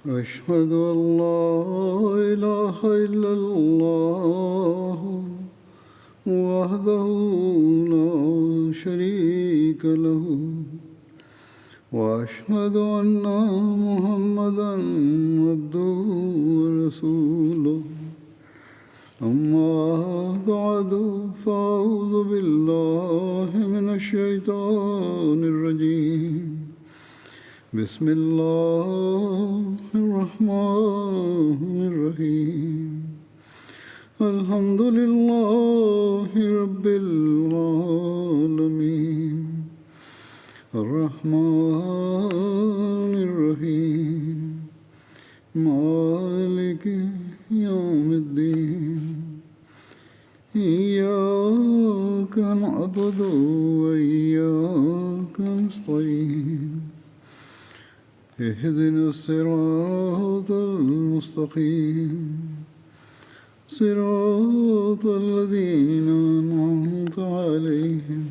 أشهد أن لا إله إلا الله وحده لا شريك له وأشهد أن محمدا عبده ورسوله أما بعد فأعوذ بالله من الشيطان الرجيم بسم الله الرحمن الرحيم الحمد لله رب العالمين الرحمن الرحيم مالك يوم الدين إياك نعبد وإياك نستعين اهدنا الصراط المستقيم صراط الذين أنعمت عليهم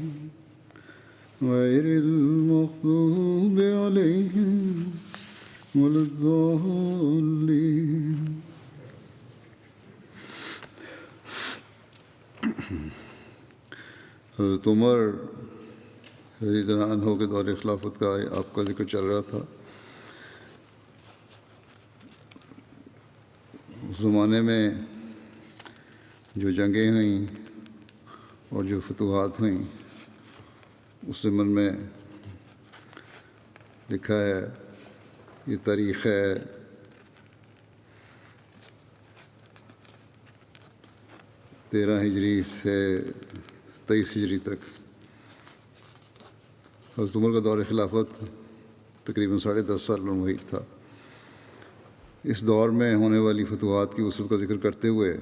غير المغضوب عليهم ولا الضالين. حضرت عمر رضی اللہ عنہ کے دور خلافت کا آپ کا ذکر چل رہا تھا. اس زمانے میں جو جنگیں ہوئیں اور جو فتوحات ہوئیں اس زمن میں لکھا ہے، یہ تاریخ ہے 13 ہجری سے 23 ہجری تک. حضرت عمر کا دور خلافت تقریباً 10.5 سال میں محیط تھا. اس دور میں ہونے والی فتوحات کی وسعت کا ذکر کرتے ہوئے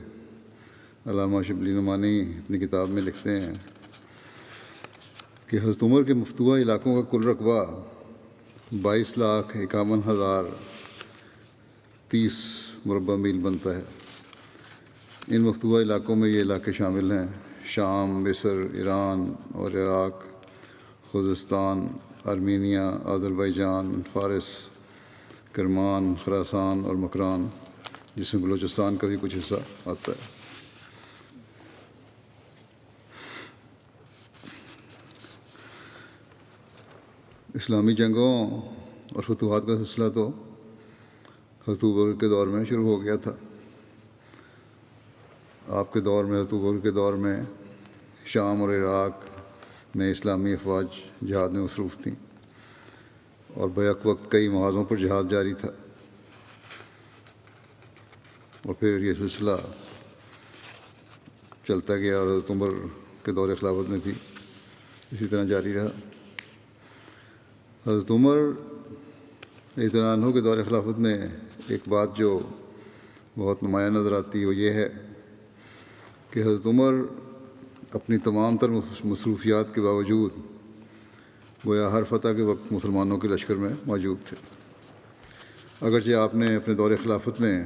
علامہ شبلی نعمانی اپنی کتاب میں لکھتے ہیں کہ حضرت عمر کے مفتوحہ علاقوں کا کل رقبہ 22,51,030 مربع میل بنتا ہے. ان مفتوحہ علاقوں میں یہ علاقے شامل ہیں: شام، مصر، ایران اور عراق، خوزستان، آرمینیا، آذربائیجان، فارس، کرمان، خراسان اور مکران، جس میں بلوچستان کا بھی کچھ حصہ آتا ہے. اسلامی جنگوں اور فتوحات کا سلسلہ تو حضرت ابوبکر کے دور میں شروع ہو گیا تھا. آپ کے دور میں، حضرت ابوبکر کے دور میں شام اور عراق میں اسلامی افواج جہاد میں مصروف تھیں اور بیک وقت کئی محاذوں پر جہاد جاری تھا. اور پھر یہ سلسلہ چلتا گیا اور حضرت عمر کے دور خلافت میں بھی اسی طرح جاری رہا. حضرت عمر رضی اللہ عنہ کے دور خلافت میں ایک بات جو بہت نمایاں نظر آتی ہے وہ یہ ہے کہ حضرت عمر اپنی تمام تر مصروفیات کے باوجود گویا ہر فتح کے وقت مسلمانوں کے لشکر میں موجود تھے. اگرچہ آپ نے اپنے دور خلافت میں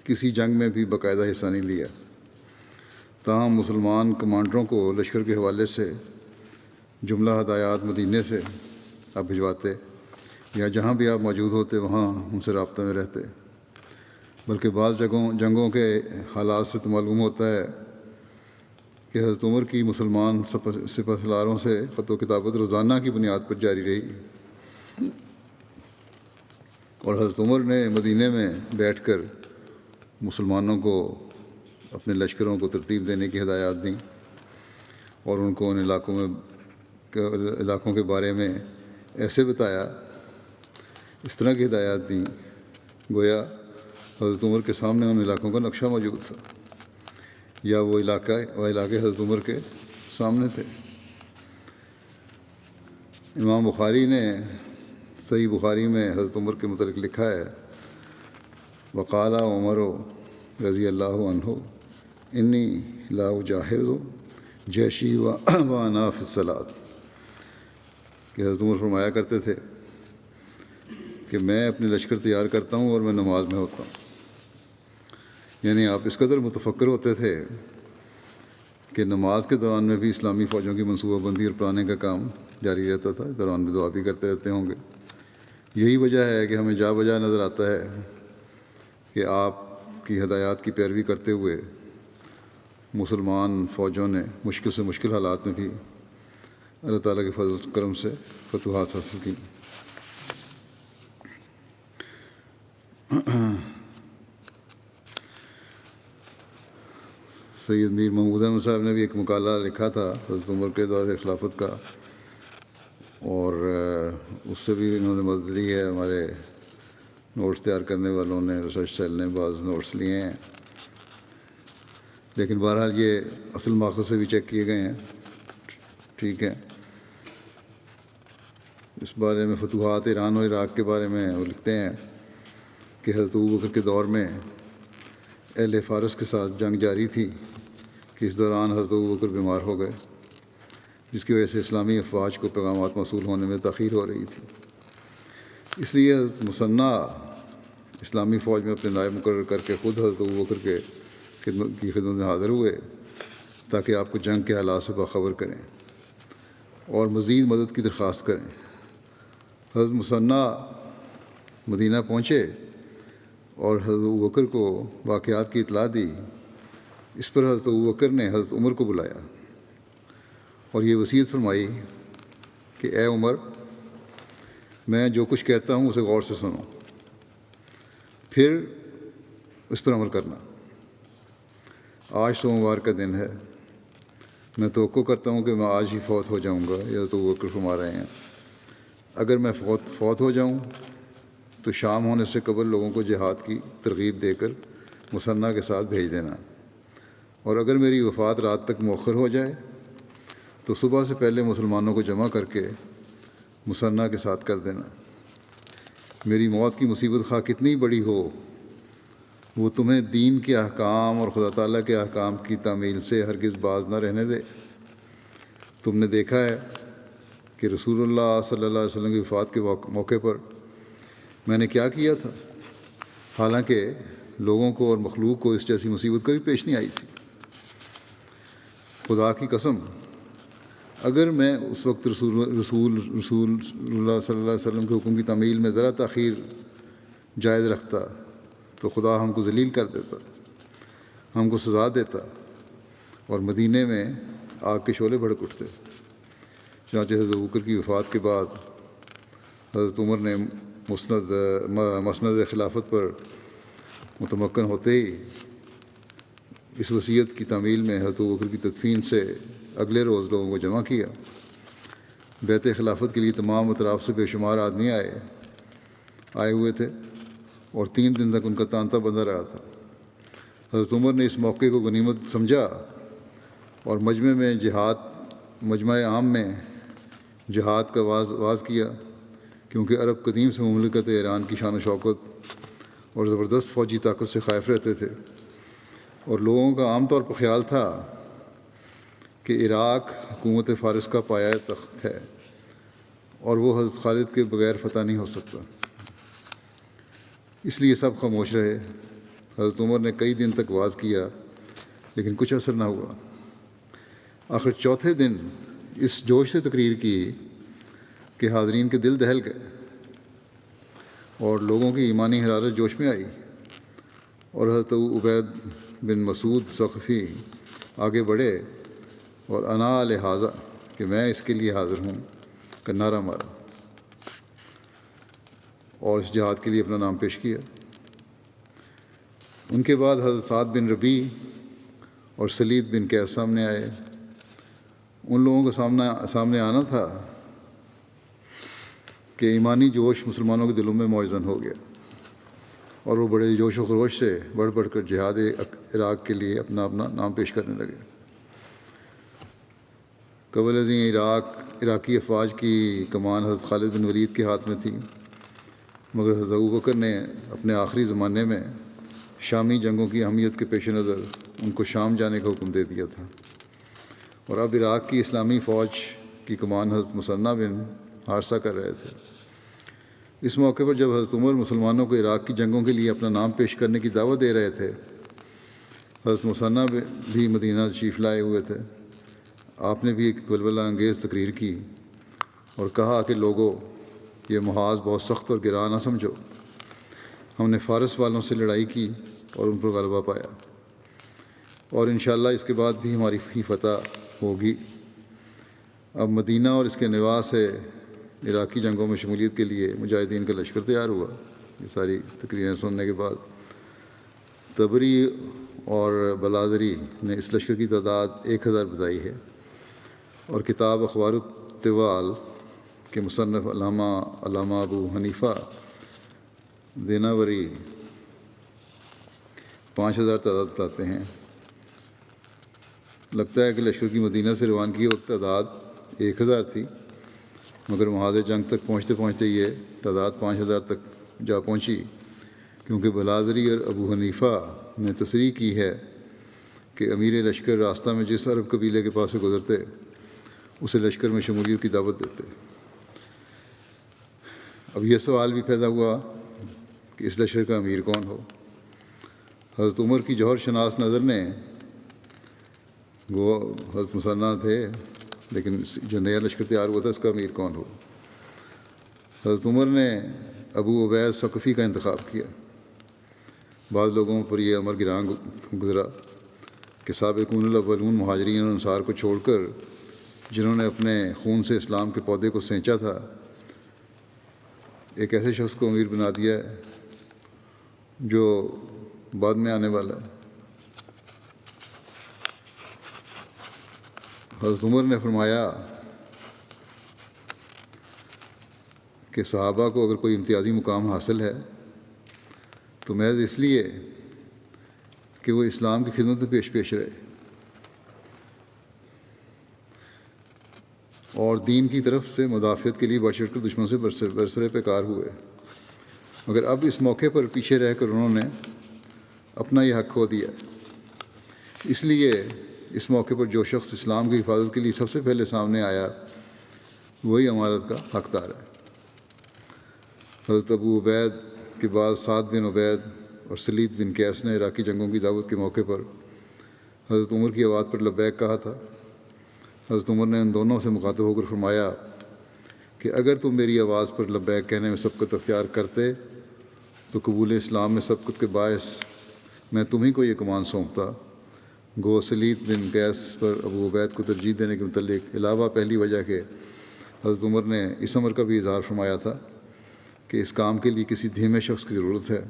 کسی جنگ میں بھی باقاعدہ حصہ نہیں لیا، تاہم مسلمان کمانڈروں کو لشکر کے حوالے سے جملہ ہدایات مدینے سے آپ بھجواتے یا جہاں بھی آپ موجود ہوتے وہاں ان سے رابطہ میں رہتے. بلکہ بعض جنگوں کے حالات سے تو معلوم ہوتا ہے کہ حضرت عمر کی مسلمان سپہ سالاروں سے خط و کتابت روزانہ کی بنیاد پر جاری رہی، اور حضرت عمر نے مدینے میں بیٹھ کر مسلمانوں کو اپنے لشکروں کو ترتیب دینے کی ہدایات دیں اور ان کو ان علاقوں کے بارے میں ایسے بتایا، اس طرح کی ہدایات دیں گویا حضرت عمر کے سامنے ان علاقوں کا نقشہ موجود تھا یا وہ علاقے حضرت عمر کے سامنے تھے. امام بخاری نے صحیح بخاری میں حضرت عمر کے متعلق لکھا ہے: وقال عمر رضی اللہ عنہ انی لا اجاہز جیشی وانا فی الصلاۃ، کہ حضرت عمر فرمایا کرتے تھے کہ میں اپنے لشکر تیار کرتا ہوں اور میں نماز میں ہوتا ہوں. یعنی آپ اس قدر متفکر ہوتے تھے کہ نماز کے دوران میں بھی اسلامی فوجوں کی منصوبہ بندی اور پلاننگ کا کام جاری رہتا تھا. دوران میں دعا بھی کرتے رہتے ہوں گے. یہی وجہ ہے کہ ہمیں جا بجا نظر آتا ہے کہ آپ کی ہدایات کی پیروی کرتے ہوئے مسلمان فوجوں نے مشکل سے مشکل حالات میں بھی اللہ تعالیٰ کے فضل و کرم سے فتوحات حاصل کی۔ سید میر محمود احمد صاحب نے بھی ایک مقالہ لکھا تھا حضرت عمر کے دور خلافت کا، اور اس سے بھی انہوں نے مدد لی ہے۔ ہمارے نوٹس تیار کرنے والوں نے، ریسرچ سیل نے بعض نوٹس لیے ہیں، لیکن بہرحال یہ اصل ماخذ سے بھی چیک کیے گئے ہیں، ٹھیک ہے۔ اس بارے میں فتوحات ایران و عراق کے بارے میں وہ لکھتے ہیں کہ حضرت ابوبکر کے دور میں اہل فارس کے ساتھ جنگ جاری تھی کہ اس دوران حضرت ابوبکر بیمار ہو گئے، جس کی وجہ سے اسلامی افواج کو پیغامات موصول ہونے میں تاخیر ہو رہی تھی۔ اس لیے حضرت مثنیٰ اسلامی فوج میں اپنے نائب مقرر کر کے خود حضرت ابوبکر کی خدمت میں حاضر ہوئے تاکہ آپ کو جنگ کے حالات سے باخبر کریں اور مزید مدد کی درخواست کریں۔ حضرت مثنیٰ مدینہ پہنچے اور حضرت ابوبکر کو واقعات کی اطلاع دی۔ اس پر حضرت ابوبکر نے حضرت عمر کو بلایا اور یہ وصیت فرمائی کہ اے عمر، میں جو کچھ کہتا ہوں اسے غور سے سنو، پھر اس پر عمل کرنا۔ آج سوموار کا دن ہے، میں توقع کرتا ہوں کہ میں آج ہی فوت ہو جاؤں گا، یہ حضرت ابوبکر فرما رہے ہیں۔ اگر میں فوت ہو جاؤں تو شام ہونے سے قبل لوگوں کو جہاد کی ترغیب دے کر مثنیٰ کے ساتھ بھیج دینا، اور اگر میری وفات رات تک مؤخر ہو جائے تو صبح سے پہلے مسلمانوں کو جمع کر کے مثنیٰ کے ساتھ کر دینا۔ میری موت کی مصیبت خواہ کتنی بڑی ہو، وہ تمہیں دین کے احکام اور خدا تعالیٰ کے احکام کی تعمیل سے ہرگز باز نہ رہنے دے۔ تم نے دیکھا ہے کہ رسول اللہ صلی اللہ علیہ وسلم کی وفات کے موقع پر میں نے کیا کیا تھا، حالانکہ لوگوں کو اور مخلوق کو اس جیسی مصیبت کبھی پیش نہیں آئی تھی۔ خدا کی قسم، اگر میں اس وقت رسول اللہ صلی اللہ علیہ وسلم کے حکم کی تعمیل میں ذرا تاخیر جائز رکھتا تو خدا ہم کو ذلیل کر دیتا، ہم کو سزا دیتا، اور مدینے میں آگ کے شعلے بھڑک اٹھتے۔ چنانچہ حضرت ابوبکر کی وفات کے بعد حضرت عمر نے مسند خلافت پر متمکن ہوتے ہی اس وصیت کی تعمیل میں حضرت ابوبکر کی تدفین سے اگلے روز لوگوں کو جمع کیا۔ بیت خلافت کے لیے تمام اطراف سے بے شمار آدمی آئے ہوئے تھے، اور 3 دن تک ان کا تانتا بندہ رہا تھا۔ حضرت عمر نے اس موقع کو غنیمت سمجھا اور مجمع عام میں جہاد کا آغاز کیا، کیونکہ عرب قدیم سے مملکت ایران کی شان و شوکت اور زبردست فوجی طاقت سے خائف رہتے تھے، اور لوگوں کا عام طور پر خیال تھا کہ عراق حکومت فارس کا پایہ تخت ہے اور وہ حضرت خالد کے بغیر فتح نہیں ہو سکتا۔ اس لیے سب خاموش رہے۔ حضرت عمر نے کئی دن تک وعظ کیا، لیکن کچھ اثر نہ ہوا۔ آخر چوتھے دن اس جوش سے تقریر کی کہ حاضرین کے دل دہل گئے اور لوگوں کی ایمانی حرارت جوش میں آئی، اور حضرت عبید بن مسعود ثقفی آگے بڑھے اور انا لہٰذا کہ میں اس کے لیے حاضر ہوں کا نعرہ مارا اور اس جہاد کے لیے اپنا نام پیش کیا۔ ان کے بعد حضرت سعد بن ربیع اور سلید بن قیس سامنے آئے۔ ان لوگوں کو سامنے آنا تھا کہ ایمانی جوش مسلمانوں کے دلوں میں موجزن ہو گیا، اور وہ بڑے جوش و خروش سے بڑھ بڑھ کر جہاد عراق کے لیے اپنا نام پیش کرنے لگے۔ قبل ازیں عراقی افواج کی کمان حضرت خالد بن ولید کے ہاتھ میں تھی، مگر حضرت ابوبکر نے اپنے آخری زمانے میں شامی جنگوں کی اہمیت کے پیش نظر ان کو شام جانے کا حکم دے دیا تھا، اور اب عراق کی اسلامی فوج کی کمان حضرت مثنیٰ بن حارثہ کر رہے تھے۔ اس موقع پر جب حضرت عمر مسلمانوں کو عراق کی جنگوں کے لیے اپنا نام پیش کرنے کی دعوت دے رہے تھے، حضرت مثنیٰ بھی مدینہ تشریف لائے ہوئے تھے۔ آپ نے بھی ایک ولولہ انگیز تقریر کی اور کہا کہ لوگوں، یہ محاذ بہت سخت اور گراں نہ سمجھو۔ ہم نے فارس والوں سے لڑائی کی اور ان پر غلبہ پایا، اور انشاءاللہ اس کے بعد بھی ہماری ہی فتح ہوگی۔ اب مدینہ اور اس کے نواح سے عراقی جنگوں میں شمولیت کے لیے مجاہدین کا لشکر تیار ہوا۔ یہ ساری تقریریں سننے کے بعد طبری اور بلادری نے اس لشکر کی تعداد 1000 بتائی ہے، اور کتاب اخبار الطوال کے مصنف علامہ ابو حنیفہ دیناوری 5000 تعداد بتاتے ہیں۔ لگتا ہے کہ لشکر کی مدینہ سے روانگی کی وقت تعداد 1000 تھی، مگر محاذ جنگ تک پہنچتے پہنچتے یہ تعداد 5000 تک جا پہنچی، کیونکہ بلادری اور ابو حنیفہ نے تصریح کی ہے کہ امیر لشکر راستہ میں جس عرب قبیلے کے پاس سے گزرتے اسے لشکر میں شمولیت کی دعوت دیتے۔ اب یہ سوال بھی پیدا ہوا کہ اس لشکر کا امیر کون ہو۔ حضرت عمر کی جوہر شناس نظر نے، وہ حضرت مثنیٰ تھے لیکن جو نیا لشکر تیار ہوا تھا اس کا امیر کون ہو، حضرت عمر نے ابو عبید ثقفی کا انتخاب کیا۔ بعض لوگوں پر یہ امر گراں گزرا کہ سابقون الاولون مہاجرین اور انصار کو چھوڑ کر جنہوں نے اپنے خون سے اسلام کے پودے کو سینچا تھا، ایک ایسے شخص کو امیر بنا دیا ہے جو بعد میں آنے والا ہے۔ حضرت عمر نے فرمایا کہ صحابہ کو اگر کوئی امتیازی مقام حاصل ہے تو محض اس لیے کہ وہ اسلام کی خدمت میں پیش رہے اور دین کی طرف سے مدافعت کے لیے بڑھ چڑھ کر دشمن سے برسرے پیکار ہوئے، مگر اب اس موقع پر پیچھے رہ کر انہوں نے اپنا یہ حق کھو دیا۔ اس لیے اس موقع پر جو شخص اسلام کی حفاظت کے لیے سب سے پہلے سامنے آیا وہی امارت کا حقدار ہے۔ حضرت ابو عبید کے بعد سعد بن عبید اور سلید بن قیس نے عراقی جنگوں کی دعوت کے موقع پر حضرت عمر کی آواز پر لبیک کہا تھا۔ حضرت عمر نے ان دونوں سے مخاطب ہو کر فرمایا کہ اگر تم میری آواز پر لبیک کہنے میں سبقت اختیار کرتے تو قبول اسلام میں سبقت کے باعث میں تمہیں کو یہ کمان سونپتا۔ گو سلید بن قیس پر ابو عبید کو ترجیح دینے کے متعلق علاوہ پہلی وجہ کہ حضرت عمر نے اس امر کا بھی اظہار فرمایا تھا کہ اس کام کے لیے کسی دھیمے شخص کی ضرورت ہے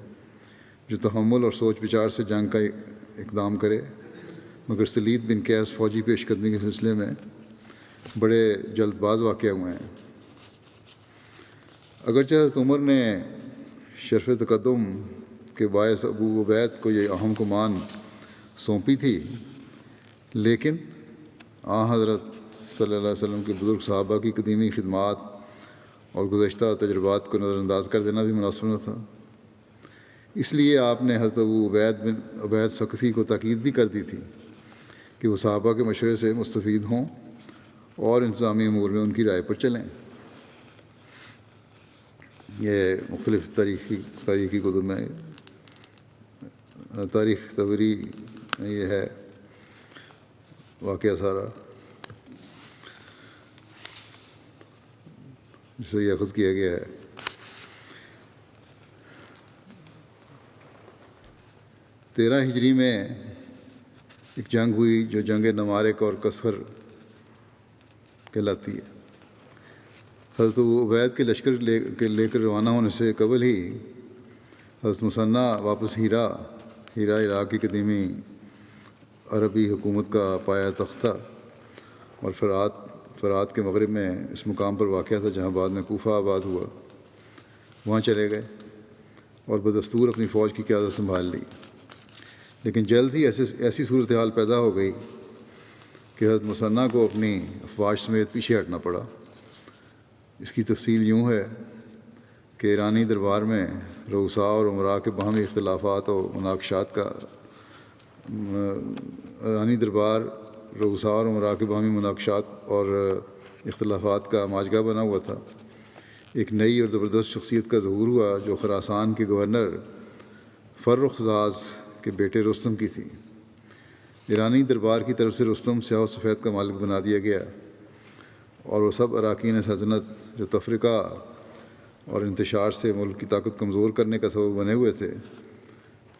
جو تحمل اور سوچ بچار سے جنگ کا اقدام کرے، مگر سلید بن قیس فوجی پیش قدمی کے سلسلے میں بڑے جلد باز واقع ہوئے ہیں۔ اگرچہ حضرت عمر نے شرف تقدم کے باعث ابو عبید کو یہ اہم کمان سونپی تھی، لیکن حضرت صلی اللہ علیہ وسلم کے بزرگ صحابہ کی قدیمی خدمات اور گزشتہ تجربات کو نظر انداز کر دینا بھی مناسب نہ تھا۔ اس لیے آپ نے حضرت ابو عبید بن عبید ثقفی کو تاکید بھی کر دی تھی کہ وہ صحابہ کے مشورے سے مستفید ہوں اور انتظامی امور میں ان کی رائے پر چلیں۔ یہ مختلف تاریخی کتب میں تاریخ طبری میں یہ ہے واقعہ سارا جسے یہ اخذ کیا گیا ہے۔ 13 ہجری میں ایک جنگ ہوئی جو جنگ نمارق اور کسفر کہلاتی ہے۔ حضرت عبید کے لشکر لے کر روانہ ہونے سے قبل ہی حضرت مثنیٰ واپس ہیرا عراق کی قدیمی عربی حکومت کا پایا تخت تھا اور فرات کے مغرب میں اس مقام پر واقع تھا جہاں بعد میں کوفہ آباد ہوا۔ وہاں چلے گئے اور بدستور اپنی فوج کی قیادت سنبھال لی، لیکن جلد ہی ایسی صورتحال پیدا ہو گئی کہ حضرت مثنیٰ کو اپنی افواج سمیت پیچھے ہٹنا پڑا۔ اس کی تفصیل یوں ہے کہ ایرانی دربار میں رؤساء اور امراء کے باہمی اختلافات اور مناقشات کا ماجگاہ بنا ہوا تھا۔ ایک نئی اور زبردست شخصیت کا ظہور ہوا جو خراسان کے گورنر فرخزاد کے بیٹے رستم کی تھی۔ ایرانی دربار کی طرف سے رستم سیاہ و سفید کا مالک بنا دیا گیا اور وہ سب اراکین سلطنت جو تفرقہ اور انتشار سے ملک کی طاقت کمزور کرنے کا سبب بنے ہوئے تھے،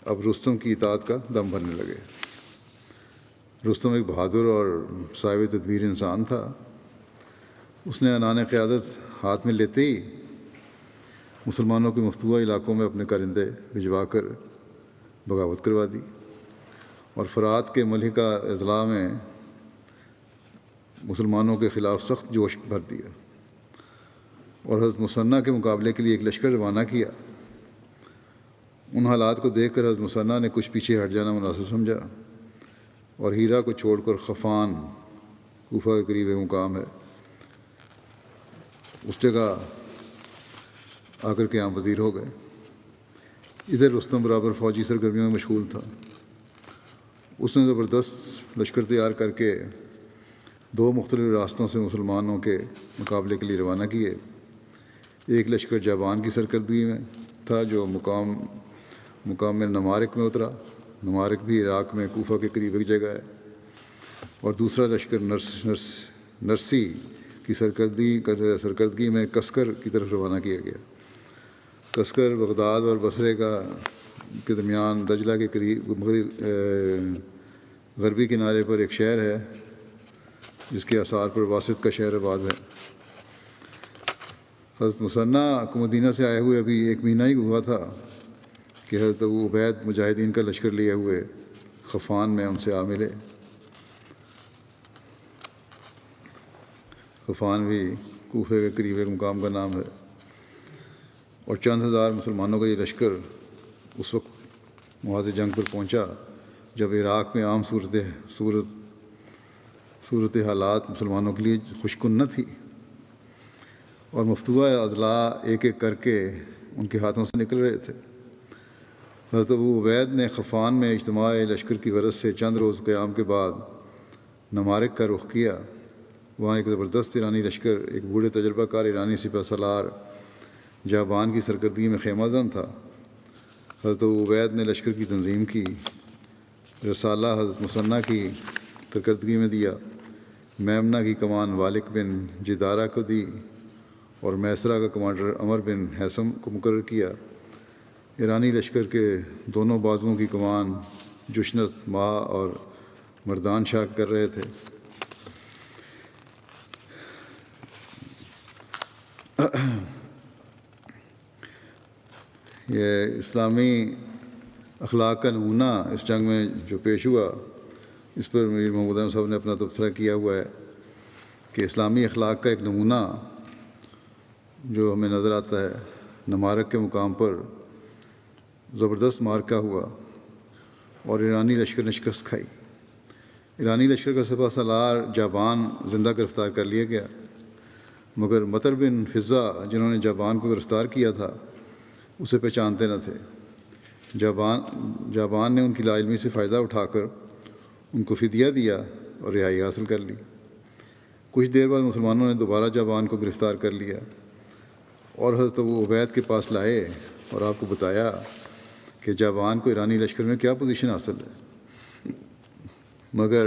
اب رستم کی اطاعت کا دم بھرنے لگے۔ رستم ایک بہادر اور صاحب تدبیر انسان تھا۔ اس نے عنان قیادت ہاتھ میں لیتے ہی مسلمانوں کے مفتوحہ علاقوں میں اپنے کارندے بھجوا کر بغاوت کروا دی اور فرات کے ملحقہ اضلاع میں مسلمانوں کے خلاف سخت جوش بھر دیا اور حضرت مثنیٰ کے مقابلے کے لیے ایک لشکر روانہ کیا۔ ان حالات کو دیکھ کر حضرت مثنیٰ نے کچھ پیچھے ہٹ جانا مناسب سمجھا اور ہیرا کو چھوڑ کر خفان، کوفہ کے قریب ایک مقام ہے، اس جگہ آ کر قیام پذیر ہو گئے۔ ادھر رستم برابر فوجی سرگرمیوں میں مشغول تھا۔ اس نے زبردست لشکر تیار کر کے 2 مختلف راستوں سے مسلمانوں کے مقابلے کے لیے روانہ کیے۔ ایک لشکر جابان کی سرکردگی میں تھا جو مقام میں نمارک میں اترا۔ نمارک بھی عراق میں کوفہ کے قریب ایک جگہ ہے۔ اور دوسرا لشکر نرسی کی سرکردگی میں کسکر کی طرف روانہ کیا گیا۔ کسکر بغداد اور بصرے کے درمیان دجلہ کے قریب غربی کنارے پر ایک شہر ہے جس کے آثار پر واسط کا شہر آباد ہے۔ حضرت مثنیٰ کو مدینہ سے آئے ہوئے ابھی 1 مہینہ ہی ہوا تھا کہ حضرت ابو عبید مجاہدین کا لشکر لیے ہوئے خفان میں ان سے آ ملے۔ خفان بھی کوفے کے قریب ایک مقام کا نام ہے، اور چند ہزار مسلمانوں کا یہ لشکر اس وقت مواد جنگ پر پہنچا جب عراق میں عام صورت حالات مسلمانوں کے لیے خوشکن نہ تھی، اور مفتوحہ اضلاع ایک ایک کر کے ان کے ہاتھوں سے نکل رہے تھے۔ حضرت ابو عبید نے خفان میں اجتماع لشکر کی غرض سے چند روز قیام کے بعد نمارک کا رخ کیا۔ وہاں ایک زبردست ایرانی لشکر ایک بوڑھے تجربہ کار ایرانی سپہ سالار جابان کی سرکردگی میں خیمہ زن تھا۔ حضرت ابو عبید نے لشکر کی تنظیم کی، رسالہ حضرت مثنیٰ کی سرکردگی میں دیا، میمنہ کی کمان والک بن جدارہ کو دی اور میسرہ کا کمانڈر عمر بن حیثم کو مقرر کیا۔ ایرانی لشکر کے دونوں بازوؤں کی کمان جشنت ماہ اور مردان شاہ کر رہے تھے۔ یہ اسلامی اخلاق کا نمونہ اس جنگ میں جو پیش ہوا، اس پر میر محمود احمد صاحب نے اپنا تبصرہ کیا ہوا ہے کہ اسلامی اخلاق کا ایک نمونہ جو ہمیں نظر آتا ہے، نمارک کے مقام پر زبردست مارکہ ہوا اور ایرانی لشکر نے شکست کھائی۔ ایرانی لشکر کا سپہ سالار جابان زندہ گرفتار کر لیا گیا، مگر مطر بن فضہ جنہوں نے جابان کو گرفتار کیا تھا اسے پہچانتے نہ تھے۔ جابان نے ان کی لا علمی سے فائدہ اٹھا کر ان کو فدیہ دیا اور رہائی حاصل کر لی۔ کچھ دیر بعد مسلمانوں نے دوبارہ جابان کو گرفتار کر لیا اور حضرت ابو عبید کے پاس لائے اور آپ کو بتایا کہ جابان کو ایرانی لشکر میں کیا پوزیشن حاصل ہے، مگر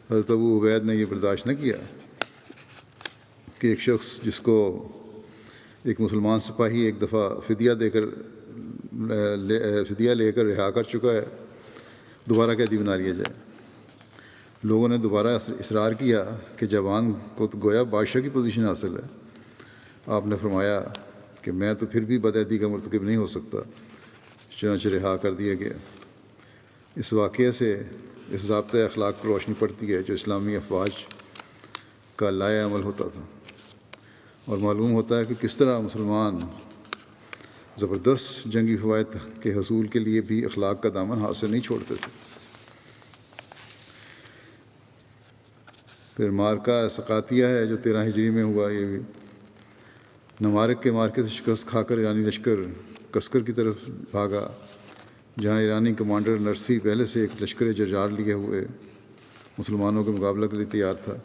حضرت ابو عبید نے یہ برداشت نہ کیا کہ ایک شخص جس کو ایک مسلمان سپاہی ایک دفعہ فدیہ لے کر رہا کر چکا ہے، دوبارہ قیدی بنا لیا جائے۔ لوگوں نے دوبارہ اصرار کیا کہ جابان کو تو گویا بادشاہ کی پوزیشن حاصل ہے۔ آپ نے فرمایا کہ میں تو پھر بھی بدعہدی کا مرتکب نہیں ہو سکتا، چنانچہ رہا کر دیا گیا۔ اس واقعے سے اس ضابطۂ اخلاق پر روشنی پڑتی ہے جو اسلامی افواج کا لائے عمل ہوتا تھا، اور معلوم ہوتا ہے کہ کس طرح مسلمان زبردست جنگی فوائد کے حصول کے لیے بھی اخلاق کا دامن ہاتھ سے نہیں چھوڑتے تھے۔ پھر مارکہ سقاتیہ ہے جو 13 ہجری میں ہوا۔ یہ بھی نمارک کے مارکے سے شکست کھا کر ایرانی لشکر کسکر کی طرف بھاگا، جہاں ایرانی کمانڈر نرسی پہلے سے ایک لشکر جرجار لیے ہوئے مسلمانوں کے مقابلہ کے لیے تیار تھا۔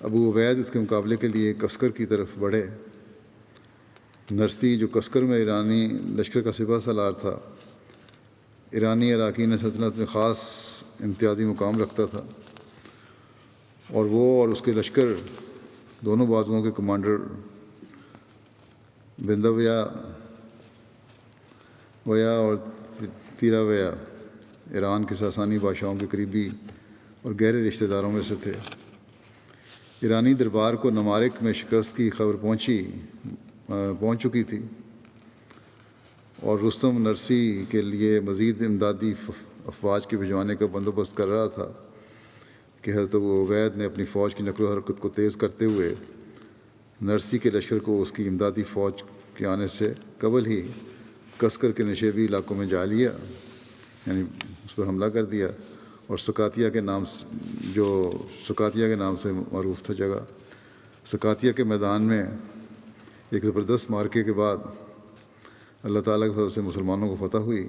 ابو عبید اس کے مقابلے کے لیے کسکر کی طرف بڑھے۔ نرسی جو کسکر میں ایرانی لشکر کا سپہ سالار تھا، ایرانی اراکین سلطنت میں خاص امتیازی مقام رکھتا تھا، اور وہ اور اس کے لشکر دونوں بازوؤں کے کمانڈر بندویا ویا اور تیراویا ایران کے ساسانی بادشاہوں کے قریبی اور گہرے رشتہ داروں میں سے تھے۔ ایرانی دربار کو نمارک میں شکست کی خبر پہنچ چکی تھی اور رستم نرسی کے لیے مزید امدادی افواج کے بھجوانے کا بندوبست کر رہا تھا کہ حضرت ابو عبید نے اپنی فوج کی نقل و حرکت کو تیز کرتے ہوئے نرسی کے لشکر کو اس کی امدادی فوج کے آنے سے قبل ہی کسکر کے نشیبی علاقوں میں جا لیا، یعنی اس پر حملہ کر دیا، اور سکاتیہ کے نام سے معروف تھا جگہ۔ سکاتیہ کے میدان میں ایک زبردست معرکے کے بعد اللہ تعالیٰ کے فضل سے مسلمانوں کو فتح ہوئی۔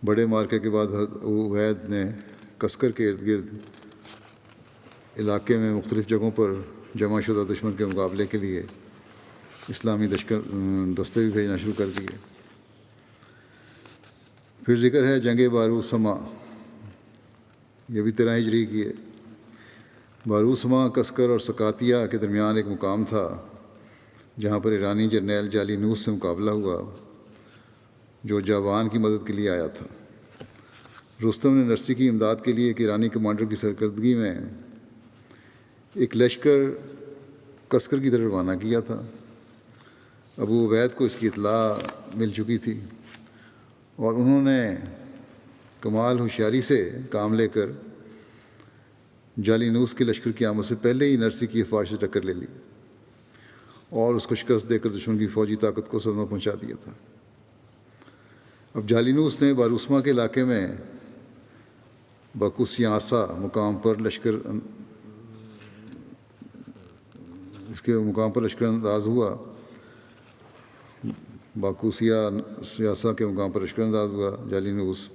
بڑے معرکے کے بعد حضرت ابو عبید نے کسکر کے ارد گرد علاقے میں مختلف جگہوں پر جمع شدہ دشمن کے مقابلے کے لیے اسلامی دستے بھی بھیجنا شروع کر دیے۔ پھر ذکر ہے جنگ باروسما، یہ بھی 13 ہجری کی ہے۔ باروسما کسکر اور سکاتیہ کے درمیان ایک مقام تھا جہاں پر ایرانی جرنیل جالینوس سے مقابلہ ہوا جو جاوان کی مدد کے لیے آیا تھا۔ رستم نے نرسی کی امداد کے لیے ایک ایرانی کمانڈر کی سرکردگی میں ایک لشکر کسکر کی طرف روانہ کیا تھا۔ ابو عبید کو اس کی اطلاع مل چکی تھی اور انہوں نے کمال ہوشیاری سے کام لے کر جالینوس کے لشکر کی آمد سے پہلے ہی نرسی کی افواج سے ٹکر لے لی اور اس کو شکست دے کر دشمن کی فوجی طاقت کو صدمہ پہنچا دیا تھا۔ اب جالینوس نے باروسما کے علاقے میں باکوسیاسا مقام پر لشکر انداز ہوا۔ سیاسا کے مقام پر لشکر انداز ہوا۔ جالینوس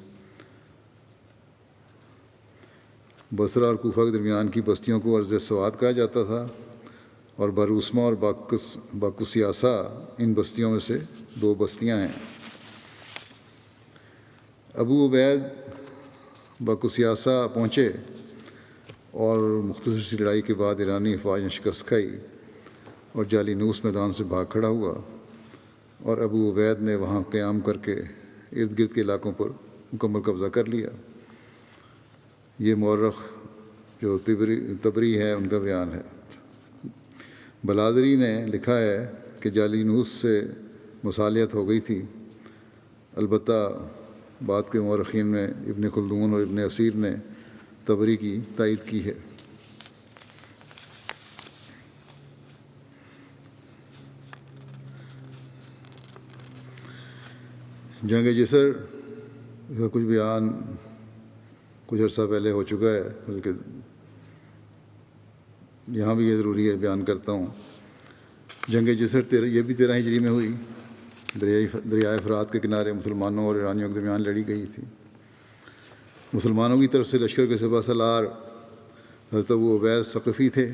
بصرہ اور کوفہ کے درمیان کی بستیوں کو ارض سواد کہا جاتا تھا، اور باروسما اور باکوسیاسا ان بستیوں میں سے 2 بستیاں ہیں۔ ابو عبید باکوسیاسا پہنچے اور مختصر سی لڑائی کے بعد ایرانی افواج نے شکست کھائی اور جالینوس میدان سے بھاگ کھڑا ہوا، اور ابو عبید نے وہاں قیام کر کے ارد گرد کے علاقوں پر مکمل قبضہ کر لیا۔ یہ مورخ جو تبری ہے ان کا بیان ہے۔ بلادری نے لکھا ہے کہ جالینوس سے مصالحت ہو گئی تھی، البتہ بعد کے مورخین میں ابن خلدون اور ابن اسیر نے تبری کی تائید کی ہے۔ جنگ جسر کا کچھ بیان کچھ عرصہ پہلے ہو چکا ہے، بلکہ یہاں بھی یہ ضروری ہے بیان کرتا ہوں۔ جنگ جسر یہ بھی 13 ہجری میں ہوئی۔ دریائے فرات کے کنارے مسلمانوں اور ایرانیوں کے درمیان لڑی گئی تھی۔ مسلمانوں کی طرف سے لشکر کے سپہ سالار حضرت ابو عبید ثقفی تھے،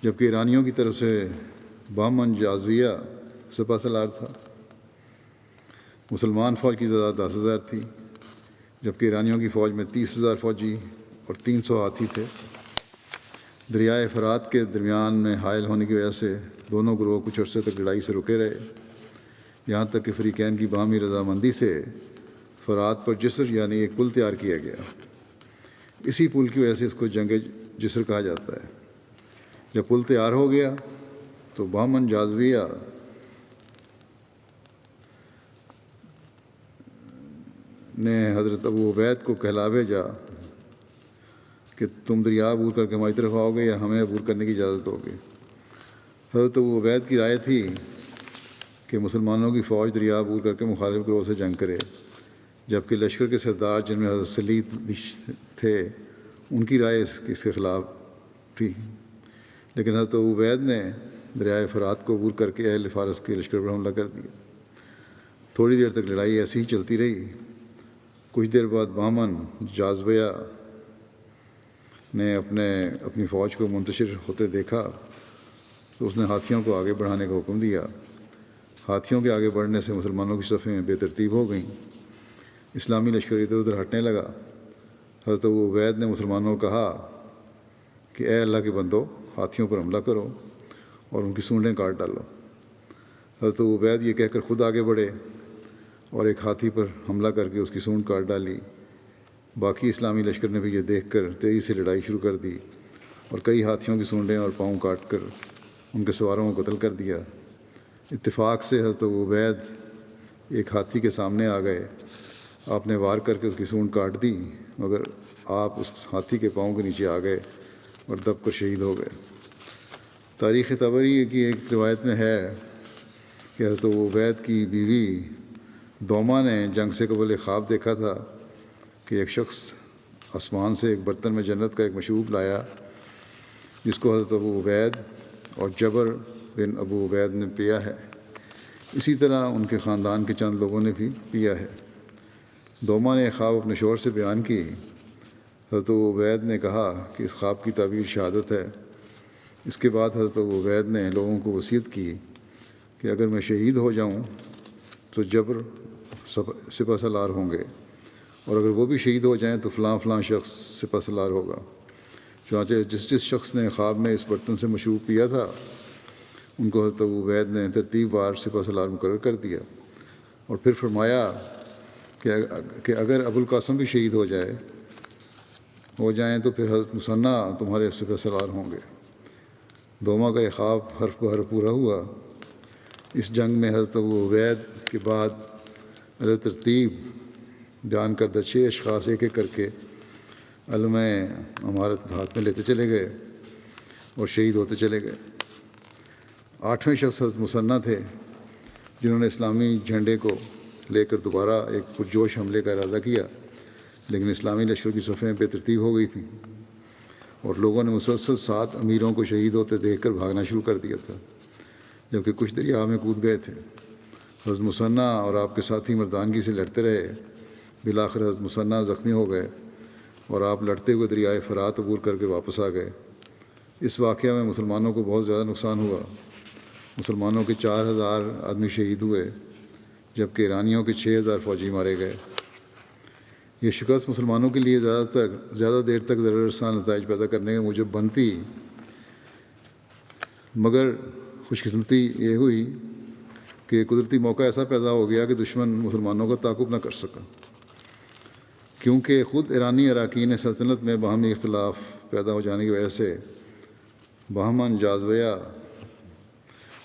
جبکہ ایرانیوں کی طرف سے بہمن جازویہ سپہ سالار تھا۔ مسلمان فوج کی تعداد 10,000 تھی، جبکہ ایرانیوں کی فوج میں 30,000 فوجی اور 300 ہاتھی تھے۔ دریائے فرات کے درمیان میں حائل ہونے کی وجہ سے دونوں گروہ کچھ عرصے تک لڑائی سے رکے رہے، یہاں تک کہ فریقین کی باہمی رضامندی سے فرات پر جسر یعنی ایک پل تیار کیا گیا۔ اسی پل کی وجہ سے اس کو جنگ جسر کہا جاتا ہے۔ جب پل تیار ہو گیا تو بہمن جازویہ نے حضرت ابو عبید کو کہلا بھیجا کہ تم دریا عبور کر کے ہماری طرف آؤ گے یا ہمیں عبور کرنے کی اجازت ہوگی۔ حضرت ابو عبید کی رائے تھی کہ مسلمانوں کی فوج دریا عبور کر کے مخالف گروہ سے جنگ کرے، جبکہ لشکر کے سردار جن میں حضرت سلید بھی تھے ان کی رائے اس کے خلاف تھی، لیکن حضرت ابو عبید نے دریائے فرات کو عبور کر کے اہل فارس کے لشکر پر حملہ کر دیا۔ تھوڑی دیر تک لڑائی ایسی ہی چلتی رہی۔ کچھ دیر بعد بہمن جازویہ نے اپنی فوج کو منتشر ہوتے دیکھا تو اس نے ہاتھیوں کو آگے بڑھانے کا حکم دیا۔ ہاتھیوں کے آگے بڑھنے سے مسلمانوں کی صفیں بے ترتیب ہو گئیں۔ اسلامی لشکر ادھر ادھر ہٹنے لگا۔ حضرت ابو عبید نے مسلمانوں کو کہا کہ اے اللہ کے بندو، ہاتھیوں پر حملہ کرو اور ان کی سونڈیں کاٹ ڈالو۔ حضرت عبید یہ کہہ کر خود آگے بڑھے اور ایک ہاتھی پر حملہ کر کے اس کی سونڈ کاٹ ڈالی۔ باقی اسلامی لشکر نے بھی یہ دیکھ کر تیزی سے لڑائی شروع کر دی اور کئی ہاتھیوں کی سونڈیں اور پاؤں کاٹ کر ان کے سواروں کو قتل کر دیا۔ اتفاق سے حضرت عبید ایک ہاتھی کے سامنے آ گئے۔ آپ نے وار کر کے اس کی سونڈ کاٹ دی، مگر آپ اس ہاتھی کے پاؤں کے نیچے آ گئے اور دب کر شہید ہو گئے۔ تاریخ طبری کی ایک روایت میں ہے کہ حضرت عبید کی بیوی دوما نے جنگ سے قبل ایک خواب دیکھا تھا کہ ایک شخص آسمان سے ایک برتن میں جنت کا ایک مشروب لایا جس کو حضرت ابو عبید اور جبر بن ابو عبید نے پیا ہے۔ اسی طرح ان کے خاندان کے چند لوگوں نے بھی پیا ہے۔ دوما نے خواب اپنے شوہر سے بیان کی۔ حضرت ابو عبید نے کہا کہ اس خواب کی تعبیر شہادت ہے۔ اس کے بعد حضرت ابو عبید نے لوگوں کو وصیت کی کہ اگر میں شہید ہو جاؤں تو جبر سپہ سالار ہوں گے، اور اگر وہ بھی شہید ہو جائیں تو فلاں فلاں شخص سپہ سالار ہوگا۔ چنانچہ جس شخص نے خواب میں اس برتن سے مشروب پیا تھا ان کو حضرت ابو عبید نے ترتیب وار سپہ سالار مقرر کر دیا، اور پھر فرمایا کہ اگر ابو القاسم بھی شہید ہو جائیں تو پھر حضرت مثنیٰ تمہارے سپہ سالار ہوں گے۔ دوما کا یہ خواب حرف بحرف پورا ہوا۔ اس جنگ میں حضرت ابو عبید کے بعد علیہ ترتیب بیان کردہ 6 اشخاص ایک ایک کر کے علم امارت ہاتھ میں لیتے چلے گئے اور شہید ہوتے چلے گئے۔ 8ویں شخص حضرت مثنیٰ تھے جنہوں نے اسلامی جھنڈے کو لے کر دوبارہ ایک پرجوش حملے کا ارادہ کیا، لیکن اسلامی لشکر کی صفیں بے ترتیب ہو گئی تھیں اور لوگوں نے مسلسل 7 امیروں کو شہید ہوتے دیکھ کر بھاگنا شروع کر دیا تھا، جبکہ کچھ دریا میں کود گئے تھے۔ حضرت مثنیٰ اور آپ کے ساتھی مردانگی سے لڑتے رہے۔ بالآخر حضرت مثنیٰ زخمی ہو گئے اور آپ لڑتے ہوئے دریائے فرات عبور کر کے واپس آ گئے۔ اس واقعہ میں مسلمانوں کو بہت زیادہ نقصان ہوا۔ مسلمانوں کے 4000 آدمی شہید ہوئے، جبکہ ایرانیوں کے 6000 فوجی مارے گئے۔ یہ شکست مسلمانوں کے لیے زیادہ دیر تک ضرر رساں نتائج پیدا کرنے کے موجب بنتی، مگر خوش قسمتی یہ ہوئی کہ قدرتی موقع ایسا پیدا ہو گیا کہ دشمن مسلمانوں کا تعاقب نہ کر سکا، کیونکہ خود ایرانی اراکین سلطنت میں باہمی اختلاف پیدا ہو جانے کی وجہ سے بہمن جازویہ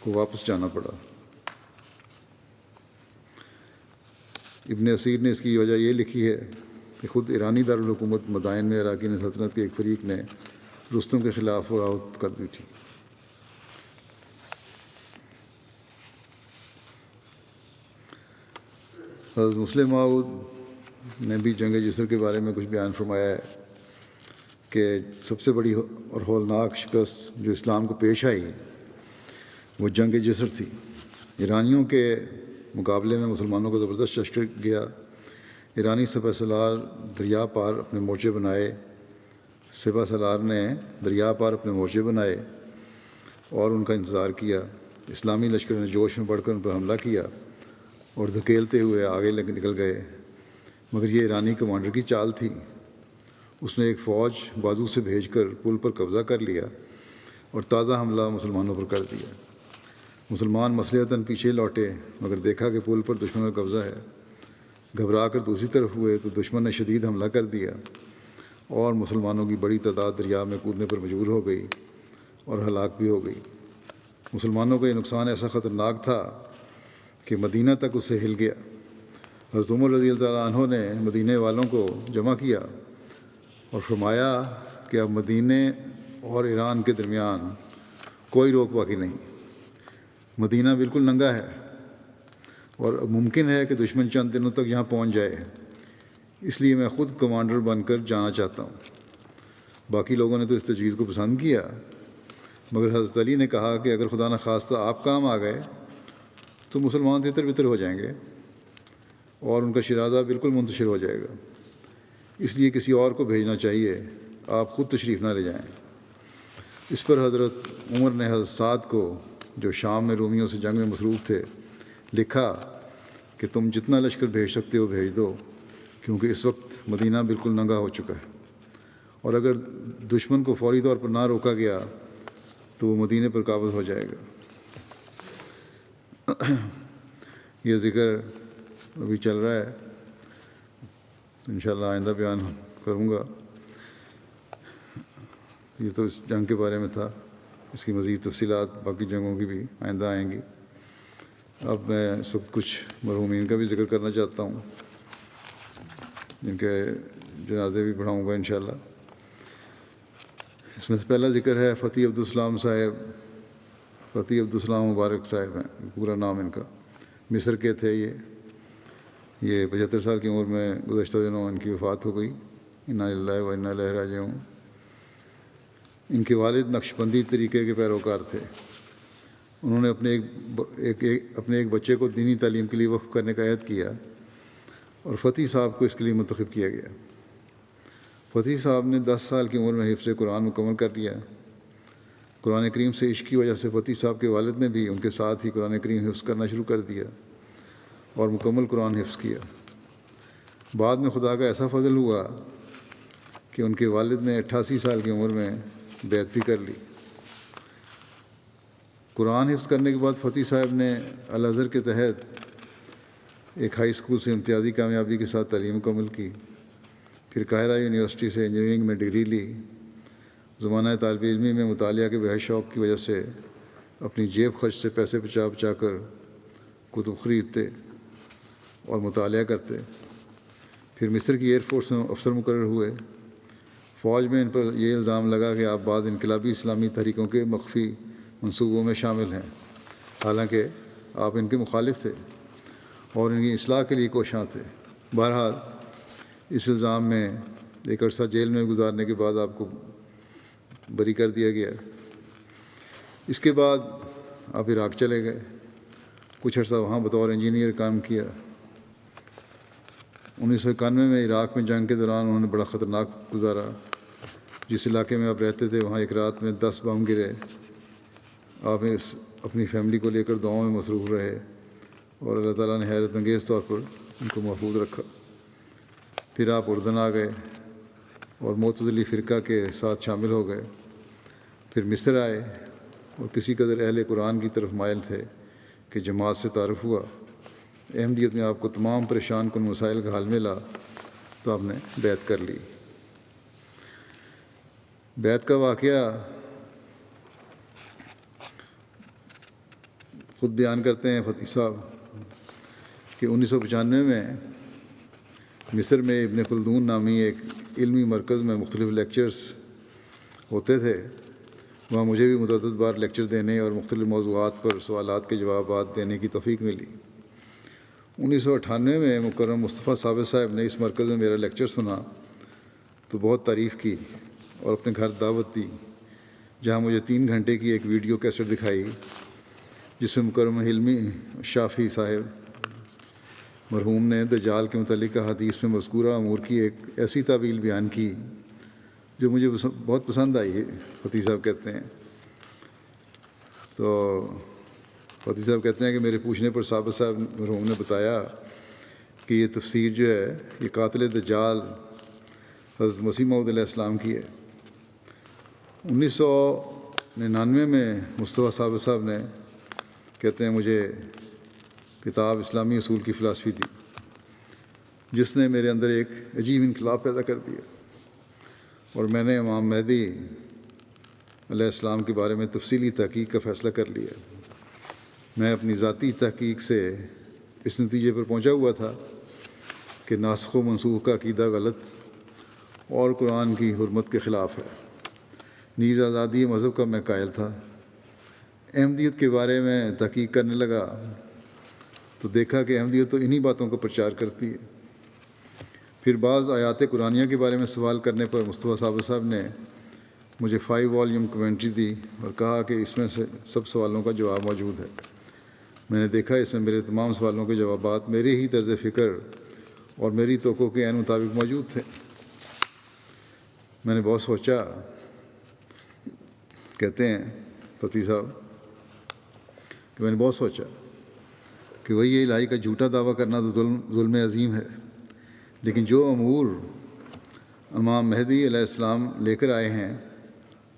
کو واپس جانا پڑا۔ ابن اسیر نے اس کی وجہ یہ لکھی ہے کہ خود ایرانی دارالحکومت مدائن میں اراکین سلطنت کے ایک فریق نے رستم کے خلاف بغاوت کر دی تھی۔ حضرت مسلم موعود نے بھی جنگ جسر کے بارے میں کچھ بیان فرمایا ہے کہ سب سے بڑی اور ہولناک شکست جو اسلام کو پیش آئی وہ جنگ جسر تھی۔ ایرانیوں کے مقابلے میں مسلمانوں کو زبردست لشکر گیا۔ ایرانی سپہ سالار دریا پار اپنے مورچے بنائے اور ان کا انتظار کیا۔ اسلامی لشکر نے جوش میں بڑھ کر ان پر حملہ کیا اور دھکیلتے ہوئے آگے نکل گئے، مگر یہ ایرانی کمانڈر کی چال تھی۔ اس نے ایک فوج بازو سے بھیج کر پل پر قبضہ کر لیا اور تازہ حملہ مسلمانوں پر کر دیا۔ مسلمان مصلحتاً پیچھے لوٹے، مگر دیکھا کہ پل پر دشمن کا قبضہ ہے۔ گھبرا کر دوسری طرف ہوئے تو دشمن نے شدید حملہ کر دیا اور مسلمانوں کی بڑی تعداد دریا میں کودنے پر مجبور ہو گئی اور ہلاک بھی ہو گئی۔ مسلمانوں کا یہ نقصان ایسا خطرناک تھا کہ مدینہ تک اس سے ہل گیا۔ حضرت عمر رضی اللہ تعالیٰ عنہ نے مدینہ والوں کو جمع کیا اور فرمایا کہ اب مدینہ اور ایران کے درمیان کوئی روک باقی نہیں، مدینہ بالکل ننگا ہے اور ممکن ہے کہ دشمن چند دنوں تک یہاں پہنچ جائے، اس لیے میں خود کمانڈر بن کر جانا چاہتا ہوں۔ باقی لوگوں نے تو اس تجویز کو پسند کیا، مگر حضرت علی نے کہا کہ اگر خدا نخواستہ آپ کام آ گئے تو مسلمان تتر بتر ہو جائیں گے اور ان کا شرازہ بالکل منتشر ہو جائے گا، اس لیے کسی اور کو بھیجنا چاہیے، آپ خود تشریف نہ لے جائیں۔ اس پر حضرت عمر نے حضرت سعد کو، جو شام میں رومیوں سے جنگ میں مصروف تھے، لکھا کہ تم جتنا لشکر بھیج سکتے ہو بھیج دو، کیونکہ اس وقت مدینہ بالکل ننگا ہو چکا ہے، اور اگر دشمن کو فوری طور پر نہ روکا گیا تو وہ مدینے پر قابض ہو جائے گا۔ یہ ذکر ابھی چل رہا ہے، انشاءاللہ آئندہ بیان کروں گا۔ یہ تو اس جنگ کے بارے میں تھا، اس کی مزید تفصیلات باقی جنگوں کی بھی آئندہ آئیں گی۔ اب میں اس وقت کچھ مرحومین کا بھی ذکر کرنا چاہتا ہوں، جن کے جنازے بھی پڑھاؤں گا انشاءاللہ۔ اس میں سے پہلا ذکر ہے فتح عبدالسلام صاحب۔ فتح عبدالسلام مبارک صاحب ہیں، پورا نام ان کا، مصر کے تھے۔ یہ 75 سال کی عمر میں گزشتہ دنوں ان کی وفات ہو گئی، انا للہ و انا الیہ راجعون۔ ان کے والد نقشبندی طریقے کے پیروکار تھے۔ انہوں نے اپنے ایک بچے کو دینی تعلیم کے لیے وقف کرنے کا عہد کیا اور فتح صاحب کو اس کے لیے منتخب کیا گیا۔ فتح صاحب نے 10 سال کی عمر میں حفظ قرآن مکمل کر لیا۔ قرآن کریم سے عشق کی وجہ سے فتح صاحب کے والد نے بھی ان کے ساتھ ہی قرآن کریم حفظ کرنا شروع کر دیا اور مکمل قرآن حفظ کیا۔ بعد میں خدا کا ایسا فضل ہوا کہ ان کے والد نے 88 سال کی عمر میں بیعت بھی کر لی۔ قرآن حفظ کرنے کے بعد فتح صاحب نے الازہر کے تحت ایک ہائی اسکول سے امتیازی کامیابی کے ساتھ تعلیم مکمل کی، پھر قاہرہ یونیورسٹی سے انجینئرنگ میں ڈگری لی۔ زمانہ طالب علمی میں مطالعہ کے بے حد شوق کی وجہ سے اپنی جیب خرچ سے پیسے بچا بچا کر کتب خریدتے اور مطالعہ کرتے۔ پھر مصر کی ایئر فورس میں افسر مقرر ہوئے۔ فوج میں ان پر یہ الزام لگا کہ آپ بعض انقلابی اسلامی تحریکوں کے مخفی منصوبوں میں شامل ہیں، حالانکہ آپ ان کے مخالف تھے اور ان کی اصلاح کے لیے کوشاں تھے۔ بہرحال اس الزام میں ایک عرصہ جیل میں گزارنے کے بعد آپ کو بری کر دیا گیا۔ اس کے بعد آپ عراق چلے گئے، کچھ عرصہ وہاں بطور انجینئر کام کیا۔ 1991 میں عراق میں جنگ کے دوران انہوں نے بڑا خطرناک گزارا۔ جس علاقے میں آپ رہتے تھے وہاں ایک رات میں 10 بم گرے۔ آپ اپنی فیملی کو لے کر دعاؤں میں مصروف رہے اور اللہ تعالیٰ نے حیرت انگیز طور پر ان کو محفوظ رکھا۔ پھر آپ اردن آ گئے اور معتزلی فرقہ کے ساتھ شامل ہو گئے۔ پھر مصر آئے اور کسی قدر اہل قرآن کی طرف مائل تھے کہ جماعت سے تعارف ہوا۔ احمدیت میں آپ کو تمام پریشان کن مسائل کا حل ملا تو آپ نے بیعت کر لی۔ بیعت کا واقعہ خود بیان کرتے ہیں فتح صاحب کہ 1995 میں مصر میں ابن خلدون نامی ایک علمی مرکز میں مختلف لیکچرز ہوتے تھے۔ وہاں مجھے بھی متعدد بار لیکچر دینے اور مختلف موضوعات پر سوالات کے جوابات دینے کی توفیق ملی۔ 1998 میں مکرم مصطفیٰ ثابت صاحب نے اس مرکز میں میرا لیکچر سنا تو بہت تعریف کی اور اپنے گھر دعوت دی، جہاں مجھے 3 گھنٹے کی ایک ویڈیو کیسٹ دکھائی جس میں مکرم حلمی شافی صاحب مرحوم نے دجال کے متعلق حدیث میں مذکورہ امور کی ایک ایسی تعویل بیان کی جو مجھے بہت پسند آئی ہے۔ فتح صاحب کہتے ہیں کہ میرے پوچھنے پر ثابت صاحب مرحوم نے بتایا کہ یہ تفسیر جو ہے یہ قاتل دجال حضرت مسیح موعود علیہ السلام کی ہے۔ 1999 میں مصطفیٰ ثابت صاحب نے کہتے ہیں مجھے کتاب اسلامی اصول کی فلاسفی دی، جس نے میرے اندر ایک عجیب انقلاب پیدا کر دیا اور میں نے امام مہدی علیہ السلام کے بارے میں تفصیلی تحقیق کا فیصلہ کر لیا۔ میں اپنی ذاتی تحقیق سے اس نتیجے پر پہنچا ہوا تھا کہ ناسخ و منسوخ کا عقیدہ غلط اور قرآن کی حرمت کے خلاف ہے۔ نیز آزادی مذہب کا میں قائل تھا۔ احمدیت کے بارے میں تحقیق کرنے لگا تو دیکھا کہ احمدیت تو انہی باتوں کا پرچار کرتی ہے۔ پھر بعض آیات قرآنیہ کے بارے میں سوال کرنے پر مصطفیٰ ثابت صاحب نے مجھے 5 والیوم کمنٹری دی اور کہا کہ اس میں سے سب سوالوں کا جواب موجود ہے۔ میں نے دیکھا اس میں میرے تمام سوالوں کے جوابات میرے ہی طرز فکر اور میری توقع کے عین مطابق موجود تھے۔ میں نے بہت سوچا، کہتے ہیں فتح صاحب کہ میں نے بہت سوچا کہ وہی الہی کا جھوٹا دعویٰ کرنا تو ظلم عظیم ہے، لیکن جو امور امام مہدی علیہ السلام لے کر آئے ہیں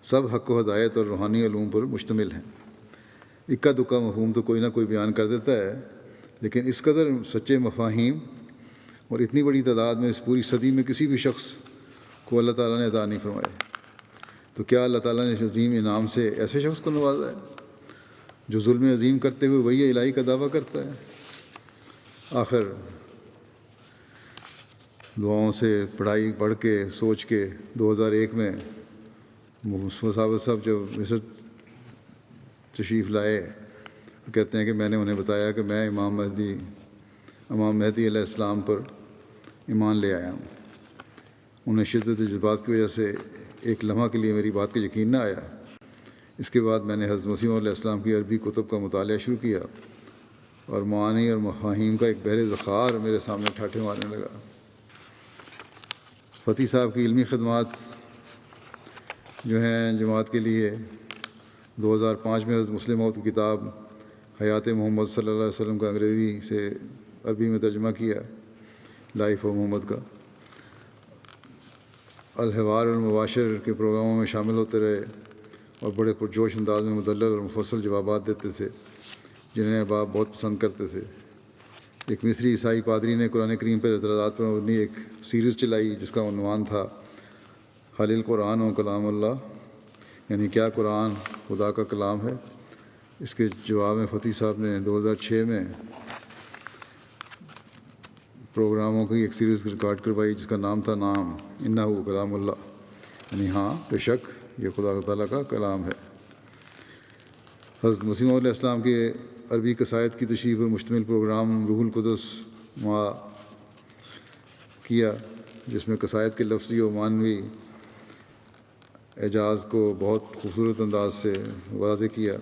سب حق و ہدایت اور روحانی علوم پر مشتمل ہیں۔ اکا دکا مفہوم تو کوئی نہ کوئی بیان کر دیتا ہے، لیکن اس قدر سچے مفاہیم اور اتنی بڑی تعداد میں اس پوری صدی میں کسی بھی شخص کو اللہ تعالیٰ نے عطا نہیں فرمائے۔ تو کیا اللہ تعالیٰ نے اس عظیم انعام سے ایسے شخص کو نوازا ہے جو ظلم عظیم کرتے ہوئے وہی الہی کا دعویٰ کرتا ہے؟ آخر دعاؤں سے پڑھائی پڑھ کے سوچ کے 2001 میں مصطفیٰ صاحب جب مصر تشریف لائے تو کہتے ہیں کہ میں نے انہیں بتایا کہ میں امام مہدی علیہ السلام پر ایمان لے آیا ہوں۔ انہیں شدت جذبات کی وجہ سے ایک لمحہ کے لیے میری بات کا یقین نہ آیا۔ اس کے بعد میں نے حضرت مسیح علیہ السلام کی عربی کتب کا مطالعہ شروع کیا اور معانی اور مفاہیم کا ایک بحر ذخار میرے سامنے ٹھاٹھے مارنے لگا۔ فتح صاحب کی علمی خدمات جو ہیں جماعت کے لیے 2005 میں حضرت مسلم موعود کی کتاب حیات محمد صلی اللہ علیہ وسلم کا انگریزی سے عربی میں ترجمہ کیا، لائف آف محمد کا۔ الحوار المباشر کے پروگراموں میں شامل ہوتے رہے اور بڑے پرجوش انداز میں مدلل اور مفصل جوابات دیتے تھے جنہیں احباب بہت پسند کرتے تھے۔ ایک مصری عیسائی پادری نے قرآن کریم پر اعتراضات پر مبنی ایک سیریز چلائی جس کا عنوان تھا حل القرآن و کلام اللہ، یعنی کیا قرآن خدا کا کلام ہے۔ اس کے جواب میں فتح صاحب نے 2006 میں پروگراموں کی ایک سیریز ریکارڈ کروائی جس کا نام تھا انہو کلام اللہ، یعنی ہاں بے شک یہ خدا تعالیٰ کا کلام ہے۔ حضرت مسیح علیہ السلام کے عربی قصائد کی تشریح پر مشتمل پروگرام روح القدس کیا، جس میں قصائد کے لفظی و معنوی اعجاز کو بہت خوبصورت انداز سے واضح کیا۔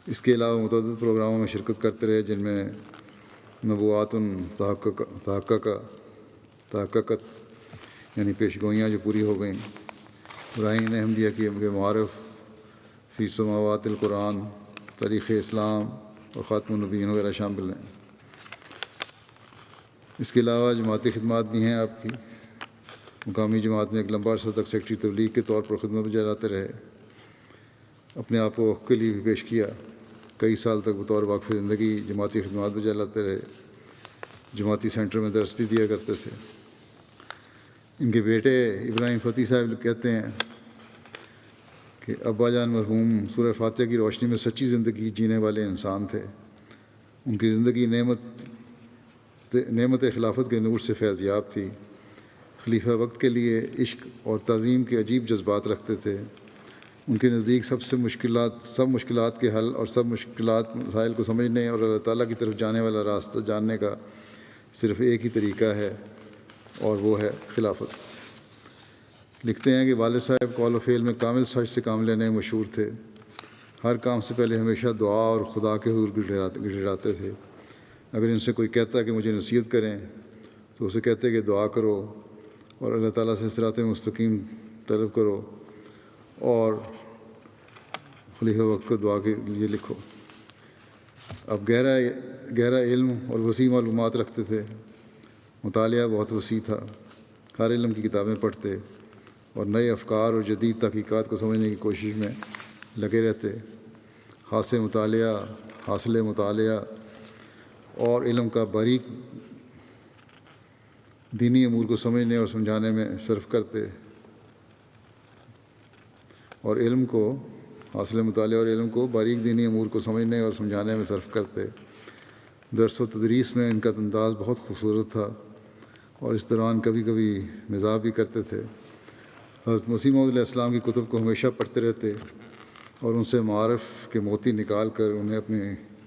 اس کے علاوہ متعدد پروگراموں میں شرکت کرتے رہے جن میں نبوات تحققت یعنی پیشگوئیاں جو پوری ہو گئیں، براہین احمدیہ کی معارف فی سماوات القرآن، تاریخ اسلام اور خاتم النبیین وغیرہ شامل ہیں۔ اس کے علاوہ جماعتی خدمات بھی ہیں آپ کی۔ مقامی جماعت میں ایک لمبا عرصہ تک سیکٹری تبلیغ کے طور پر خدمت بجاتے رہے، اپنے آپ کو وقف کے لیے بھی پیش کیا۔ کئی سال تک بطور وقف زندگی جماعتی خدمات بجاتے رہے، جماعتی سینٹر میں درس بھی دیا کرتے تھے۔ ان کے بیٹے ابراہیم فتح صاحب کہتے ہیں کہ ابا جان مرحوم سورہ فاتحہ کی روشنی میں سچی زندگی جینے والے انسان تھے۔ ان کی زندگی نعمت خلافت کے نور سے فیض یاب تھی۔ خلیفہ وقت کے لیے عشق اور تعظیم کے عجیب جذبات رکھتے تھے۔ ان کے نزدیک سب مشکلات کے حل اور سب مسائل کو سمجھنے اور اللہ تعالیٰ کی طرف جانے والا راستہ جاننے کا صرف ایک ہی طریقہ ہے اور وہ ہے خلافت۔ لکھتے ہیں کہ والد صاحب قول و فعل میں کامل سچ سے کام لینے میں مشہور تھے۔ ہر کام سے پہلے ہمیشہ دعا اور خدا کے حضور گڑگڑاتے تھے۔ اگر ان سے کوئی کہتا کہ مجھے نصیحت کریں تو اسے کہتے کہ دعا کرو اور اللہ تعالیٰ سے صراط مستقیم طلب کرو اور خلیفہ وقت کو دعا کے لیے لکھو۔ اب گہرا علم اور وسیع معلومات رکھتے تھے۔ مطالعہ بہت وسیع تھا، ہر علم کی کتابیں پڑھتے اور نئے افکار اور جدید تحقیقات کو سمجھنے کی کوشش میں لگے رہتے۔ حاصل مطالعہ اور علم کا باریک دینی امور کو سمجھنے اور سمجھانے میں صرف کرتے اور علم کو حاصل مطالعہ اور علم کو باریک دینی امور کو سمجھنے اور سمجھانے میں صرف کرتے۔ درس و تدریس میں ان کا انداز بہت خوبصورت تھا اور اس دوران کبھی کبھی مزاح بھی کرتے تھے۔ حضرت مسیح موعود علیہ السلام کی کتب کو ہمیشہ پڑھتے رہتے اور ان سے معارف کے موتی نکال کر انہیں اپنی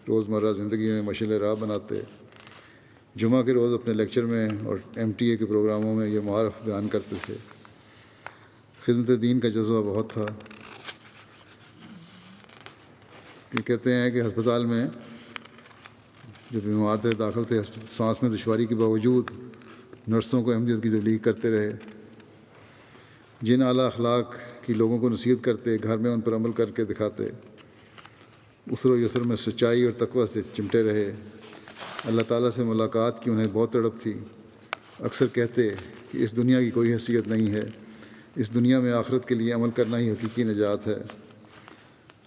روزمرہ زندگی میں مشعل راہ بناتے۔ جمعہ کے روز اپنے لیکچر میں اور MTA کے پروگراموں میں یہ معارف بیان کرتے تھے۔ خدمت دین کا جذبہ بہت تھا۔ یہ کہتے ہیں کہ ہسپتال میں جب بیمار تھے داخل تھے، سانس میں دشواری کے باوجود نرسوں کو احمدیت کی تبلیغ کرتے رہے۔ جن اعلیٰ اخلاق کی لوگوں کو نصیحت کرتے، گھر میں ان پر عمل کر کے دکھاتے۔ اسر و یسر میں سچائی اور تقویٰ سے چمٹے رہے۔ اللہ تعالیٰ سے ملاقات کی انہیں بہت تڑپ تھی۔ اکثر کہتے کہ اس دنیا کی کوئی حیثیت نہیں ہے، اس دنیا میں آخرت کے لیے عمل کرنا ہی حقیقی نجات ہے۔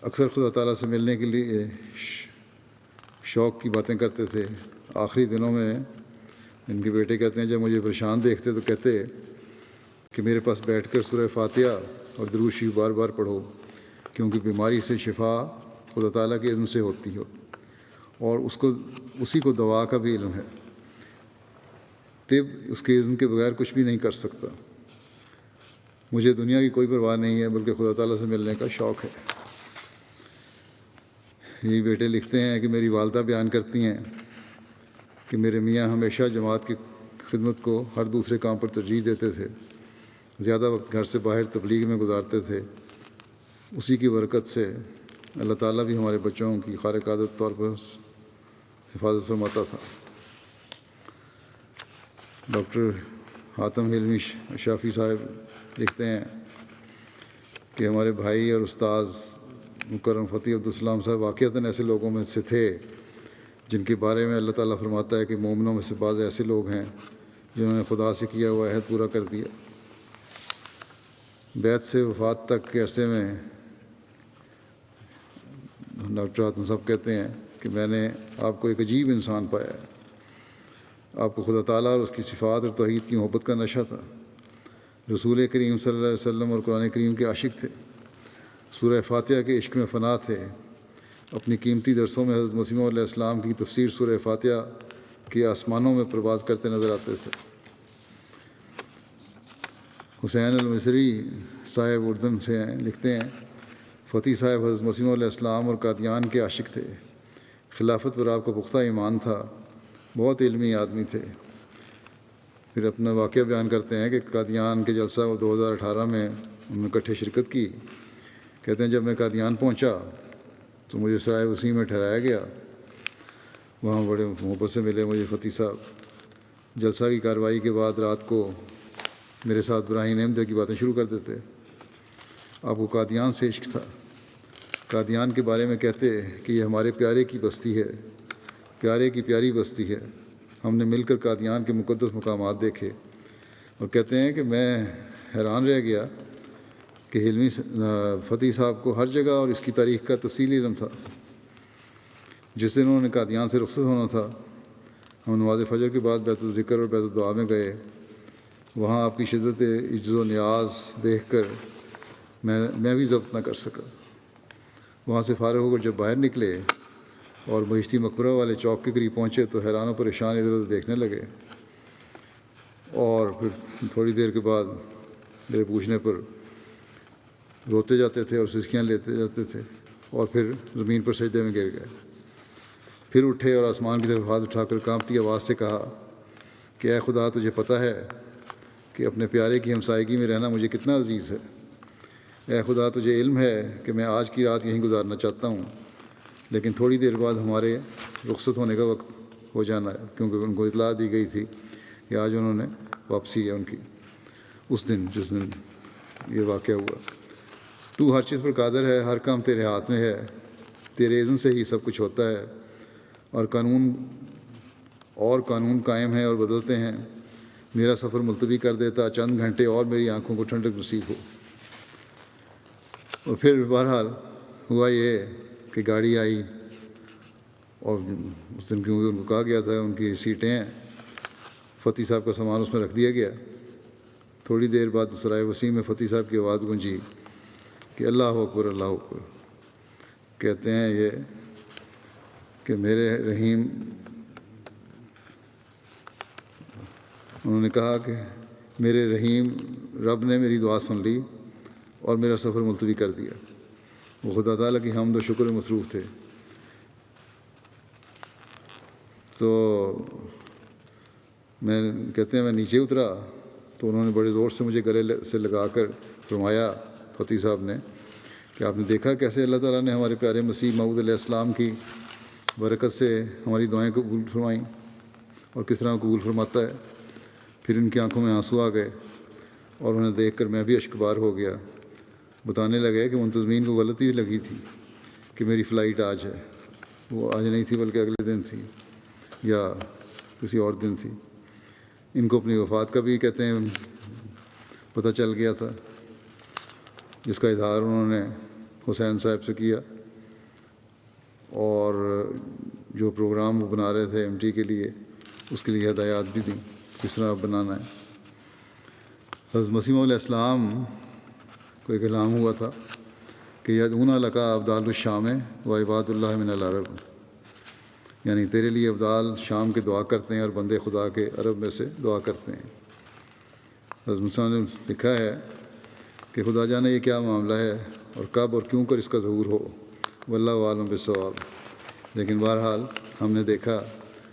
اکثر خدا تعالیٰ سے ملنے کے لیے شوق کی باتیں کرتے تھے۔ آخری دنوں میں ان کے بیٹے کہتے ہیں جب مجھے پریشان دیکھتے تو کہتے کہ میرے پاس بیٹھ کر سورہ فاتحہ اور درود شریف بار بار پڑھو، کیونکہ بیماری سے شفا خدا تعالیٰ کے اذن سے ہوتی ہے اور اسی کو دوا کا بھی علم ہے۔ طب اس کے اذن کے بغیر کچھ بھی نہیں کر سکتا۔ مجھے دنیا کی کوئی پرواہ نہیں ہے بلکہ خدا تعالیٰ سے ملنے کا شوق ہے۔ یہ بیٹے لکھتے ہیں کہ میری والدہ بیان کرتی ہیں کہ میرے میاں ہمیشہ جماعت کی خدمت کو ہر دوسرے کام پر ترجیح دیتے تھے، زیادہ وقت گھر سے باہر تبلیغ میں گزارتے تھے۔ اسی کی برکت سے اللہ تعالیٰ بھی ہمارے بچوں کی خارق عادت طور پر حفاظت فرماتا تھا۔ ڈاکٹر حاتم حلمی شافی صاحب لکھتے ہیں کہ ہمارے بھائی اور استاذ مکرم فتح عبدالسلام صاحب واقعتاً ایسے لوگوں میں سے تھے جن کے بارے میں اللہ تعالیٰ فرماتا ہے کہ مومنوں میں سے بعض ایسے لوگ ہیں جنہوں نے خدا سے کیا ہوا عہد پورا کر دیا۔ بیعت سے وفات تک کے عرصے میں ڈاکٹر حاتم صاحب کہتے ہیں کہ میں نے آپ کو ایک عجیب انسان پایا ہے۔ آپ کو خدا تعالیٰ اور اس کی صفات اور توحید کی محبت کا نشہ تھا، رسول کریم صلی اللہ علیہ وسلم اور قرآن کریم کے عاشق تھے، سورہ فاتحہ کے عشق میں فنا تھے۔ اپنی قیمتی درسوں میں حضرت مسیح علیہ السلام کی تفسیر سورہ فاتحہ کے آسمانوں میں پرواز کرتے نظر آتے تھے۔ حسین المصری صاحب اردن سے ہیں، لکھتے ہیں فتح صاحب حضرت مسیح علیہ السلام اور قادیان کے عاشق تھے۔ خلافت پر آپ کا پختہ ایمان تھا، بہت علمی آدمی تھے۔ پھر اپنا واقعہ بیان کرتے ہیں کہ قادیان کے جلسہ 2018 میں انہوں نے اکٹھے شرکت کی۔ کہتے ہیں جب میں قادیان پہنچا تو مجھے سرائے وسیع میں ٹھہرایا گیا، وہاں بڑے محبت سے ملے مجھے فتح صاحب۔ جلسہ کی کارروائی کے بعد رات کو میرے ساتھ ابراہیم احمد کی باتیں شروع کر دیتے۔ آپ کو قادیان سے عشق تھا۔ قادیان کے بارے میں کہتے کہ یہ ہمارے پیارے کی بستی ہے، پیارے کی پیاری بستی ہے۔ ہم نے مل کر قادیان کے مقدس مقامات دیکھے، اور کہتے ہیں کہ میں حیران رہ گیا کہ حلمی فتح صاحب کو ہر جگہ اور اس کی تاریخ کا تفصیلی علم تھا۔ جس دن انہوں نے قادیان سے رخصت ہونا تھا، ہم نماز فجر کے بعد بیت الذکر اور بیت الدعا میں گئے۔ وہاں آپ کی شدت عجز و نیاز دیکھ کر میں بھی ضبط نہ کر سکا۔ وہاں سے فارغ ہو کر جب باہر نکلے اور بہشتی مقبرہ والے چوک کے قریب پہنچے تو حیران و پریشان ادھر ادھر دیکھنے لگے، اور پھر تھوڑی دیر کے بعد میرے پوچھنے پر روتے جاتے تھے اور سسکیاں لیتے جاتے تھے، اور پھر زمین پر سجدے میں گر گئے۔ پھر اٹھے اور آسمان کی طرف ہاتھ اٹھا کر کانپتی آواز سے کہا کہ اے خدا، تجھے پتہ ہے کہ اپنے پیارے کی ہمسائیگی میں رہنا مجھے کتنا عزیز ہے۔ اے خدا، تجھے علم ہے کہ میں آج کی رات یہیں گزارنا چاہتا ہوں، لیکن تھوڑی دیر بعد ہمارے رخصت ہونے کا وقت ہو جانا ہے، کیونکہ ان کو اطلاع دی گئی تھی کہ آج انہوں نے واپسی ہے ان کی، اس دن جس دن یہ واقعہ ہوا۔ تو ہر چیز پر قادر ہے، ہر کام تیرے ہاتھ میں ہے، تیرے اذن سے ہی سب کچھ ہوتا ہے، اور قانون قائم ہے اور بدلتے ہیں۔ میرا سفر ملتوی کر دیتا چند گھنٹے اور میری آنکھوں کو ٹھنڈک نصیب ہو۔ اور پھر بہرحال ہوا یہ کہ گاڑی آئی، اور اس دن کیونکہ ان کو کہا گیا تھا ان کی سیٹیں ہیں، فتح صاحب کا سامان اس میں رکھ دیا گیا۔ تھوڑی دیر بعد سرائے وسیع میں فتح صاحب کی آواز گونجی کہ اللہ اکبر، اللہ اکبر۔ کہتے ہیں یہ کہ میرے رحیم، انہوں نے کہا کہ میرے رحیم رب نے میری دعا سن لی اور میرا سفر ملتوی کر دیا۔ وہ خدا تعالیٰ کی حمد و شکر میں مصروف تھے۔ تو کہتے ہیں میں نیچے اترا تو انہوں نے بڑے زور سے مجھے گلے سے لگا کر فرمایا، فتح صاحب نے، کہ آپ نے دیکھا کیسے اللہ تعالیٰ نے ہمارے پیارے مسیح موعود علیہ السلام کی برکت سے ہماری دعائیں قبول فرمائیں، اور کس طرح قبول فرماتا ہے۔ پھر ان کی آنکھوں میں آنسو آ گئے اور انہیں دیکھ کر میں بھی اشک بار ہو گیا۔ بتانے لگے کہ منتظمین کو غلطی لگی تھی کہ میری فلائٹ آج ہے، وہ آج نہیں تھی بلکہ اگلے دن تھی یا کسی اور دن تھی۔ ان کو اپنی وفات کا بھی کہتے ہیں پتہ چل گیا تھا، جس کا اظہار انہوں نے حسین صاحب سے کیا، اور جو پروگرام وہ بنا رہے تھے MT کے لیے اس کے لیے ہدایات بھی دیں کس طرح بنانا ہے۔ حضرت مسیح علیہ السلام کو ایک اعلان ہوا تھا کہ یدعون لکا ابدال الشام و عباد اللہ من العرب، یعنی تیرے لیے ابدال شام کے دعا کرتے ہیں اور بندے خدا کے عرب میں سے دعا کرتے ہیں۔ حضرت مسیح نے لکھا ہے کہ خدا جانے یہ کیا معاملہ ہے اور کب اور کیوں کر اس کا ظہور ہو، واللہ عالم بالصواب، لیکن بہرحال ہم نے دیکھا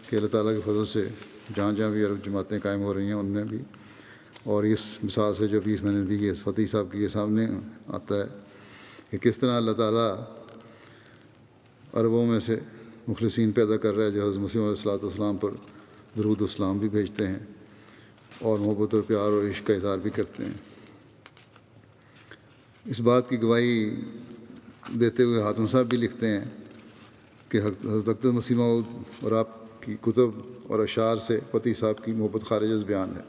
کہ اللہ تعالیٰ کے فضل سے جہاں جہاں بھی عرب جماعتیں قائم ہو رہی ہیں ان میں بھی، اور اس مثال سے جو بھی میں نے دی ہے اس فتح صاحب کی، یہ سامنے آتا ہے کہ کس طرح اللہ تعالیٰ عربوں میں سے مخلصین پیدا کر رہا ہے جو حضرت مسیح علیہ السلام پر درود و اسلام بھی بھیجتے ہیں اور محبت اور پیار اور عشق کا اظہار بھی کرتے ہیں۔ اس بات کی گواہی دیتے ہوئے حاتم صاحب بھی لکھتے ہیں کہ حضرت اقدس مسیح موعود اور آپ کی کتب اور اشعار سے فتح صاحب کی محبت خارج از بیان ہے۔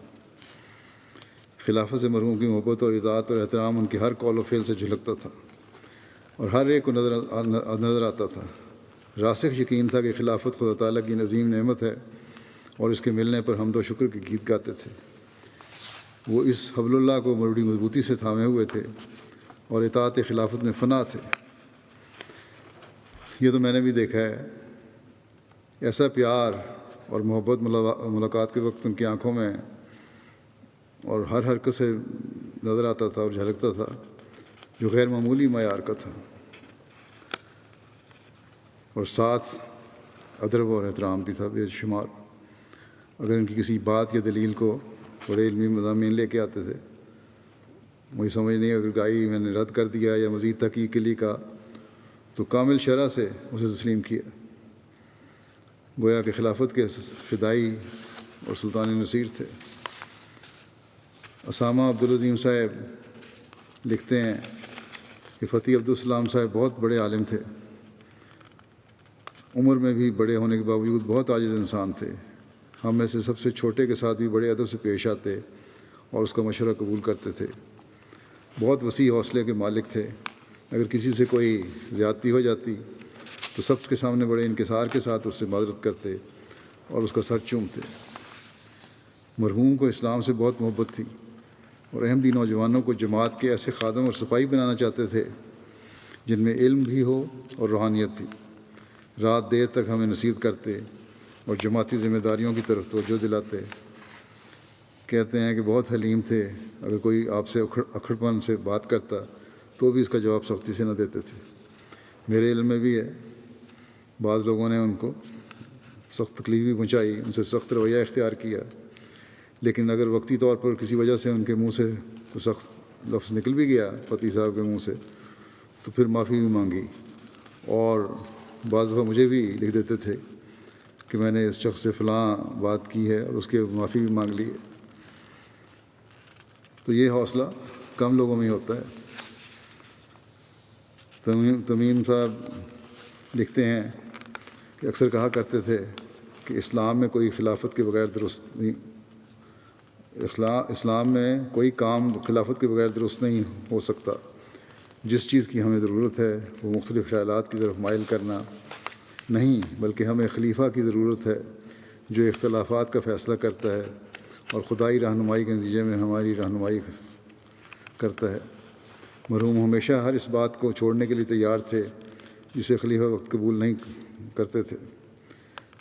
خلافت سے مرحوم کی محبت اور اطاعت اور احترام ان کے ہر قول و فعل سے جھلکتا تھا اور ہر ایک کو نظر آتا تھا۔ راسخ یقین تھا کہ خلافت خدا تعالیٰ کی عظیم نعمت ہے اور اس کے ملنے پر حمد و شکر کے گیت گاتے تھے۔ وہ اس حبل اللہ کو بڑی مضبوطی سے تھامے ہوئے تھے اور اطاعت خلافت میں فنا تھے۔ یہ تو میں نے بھی دیکھا ہے، ایسا پیار اور محبت ملاقات کے وقت ان کی آنکھوں میں اور ہر حرکت سے نظر آتا تھا اور جھلکتا تھا جو غیر معمولی معیار کا تھا، اور ساتھ ادب اور احترام بھی تھا بے شمار۔ اگر ان کی کسی بات یا دلیل کو بڑے علمی مضامین لے کے آتے تھے، مجھے سمجھ نہیں اگر گائی میں نے رد کر دیا یا مزید تحقیق کے لیے کہا تو کامل شرح سے اسے تسلیم کیا، گویا کہ خلافت کے فدائی اور سلطان نصیر تھے۔ اسامہ عبدالعظیم صاحب لکھتے ہیں کہ فتح عبدالسلام صاحب بہت بڑے عالم تھے، عمر میں بھی بڑے ہونے کے باوجود بہت عاجز انسان تھے۔ ہم میں سے سب سے چھوٹے کے ساتھ بھی بڑے ادب سے پیش آتے اور اس کا مشورہ قبول کرتے تھے۔ بہت وسیع حوصلے کے مالک تھے، اگر کسی سے کوئی زیادتی ہو جاتی تو سب کے سامنے بڑے انکسار کے ساتھ اس سے معذرت کرتے اور اس کا سر چومتے۔ مرحوم کو اسلام سے بہت محبت تھی اور احمدی نوجوانوں کو جماعت کے ایسے خادم اور سپاہی بنانا چاہتے تھے جن میں علم بھی ہو اور روحانیت بھی۔ رات دیر تک ہمیں نصیحت کرتے اور جماعتی ذمہ داریوں کی طرف توجہ دلاتے۔ کہتے ہیں کہ بہت حلیم تھے، اگر کوئی آپ سے اکھڑپن سے بات کرتا تو بھی اس کا جواب سختی سے نہ دیتے تھے۔ میرے علم میں بھی ہے بعض لوگوں نے ان کو سخت تکلیف بھی پہنچائی، ان سے سخت رویہ اختیار کیا، لیکن اگر وقتی طور پر کسی وجہ سے ان کے منہ سے کوئی سخت لفظ نکل بھی گیا فتح صاحب کے منہ سے تو پھر معافی بھی مانگی، اور بعض دفعہ مجھے بھی لکھ دیتے تھے کہ میں نے اس شخص سے فلاں بات کی ہے اور اس کے معافی بھی مانگ لی ہے۔ تو یہ حوصلہ کم لوگوں میں ہی ہوتا ہے۔ تمیم صاحب لکھتے ہیں کہ اکثر کہا کرتے تھے کہ اسلام میں کوئی خلافت کے بغیر درست نہیں، اسلام میں کوئی کام خلافت کے بغیر درست نہیں ہو سکتا۔ جس چیز کی ہمیں ضرورت ہے وہ مختلف خیالات کی طرف مائل کرنا نہیں، بلکہ ہمیں خلیفہ کی ضرورت ہے جو اختلافات کا فیصلہ کرتا ہے اور خدائی رہنمائی کے نتیجے میں ہماری رہنمائی کرتا ہے۔ مرحوم ہمیشہ ہر اس بات کو چھوڑنے کے لیے تیار تھے جسے خلیفہ وقت قبول نہیں کرتے تھے۔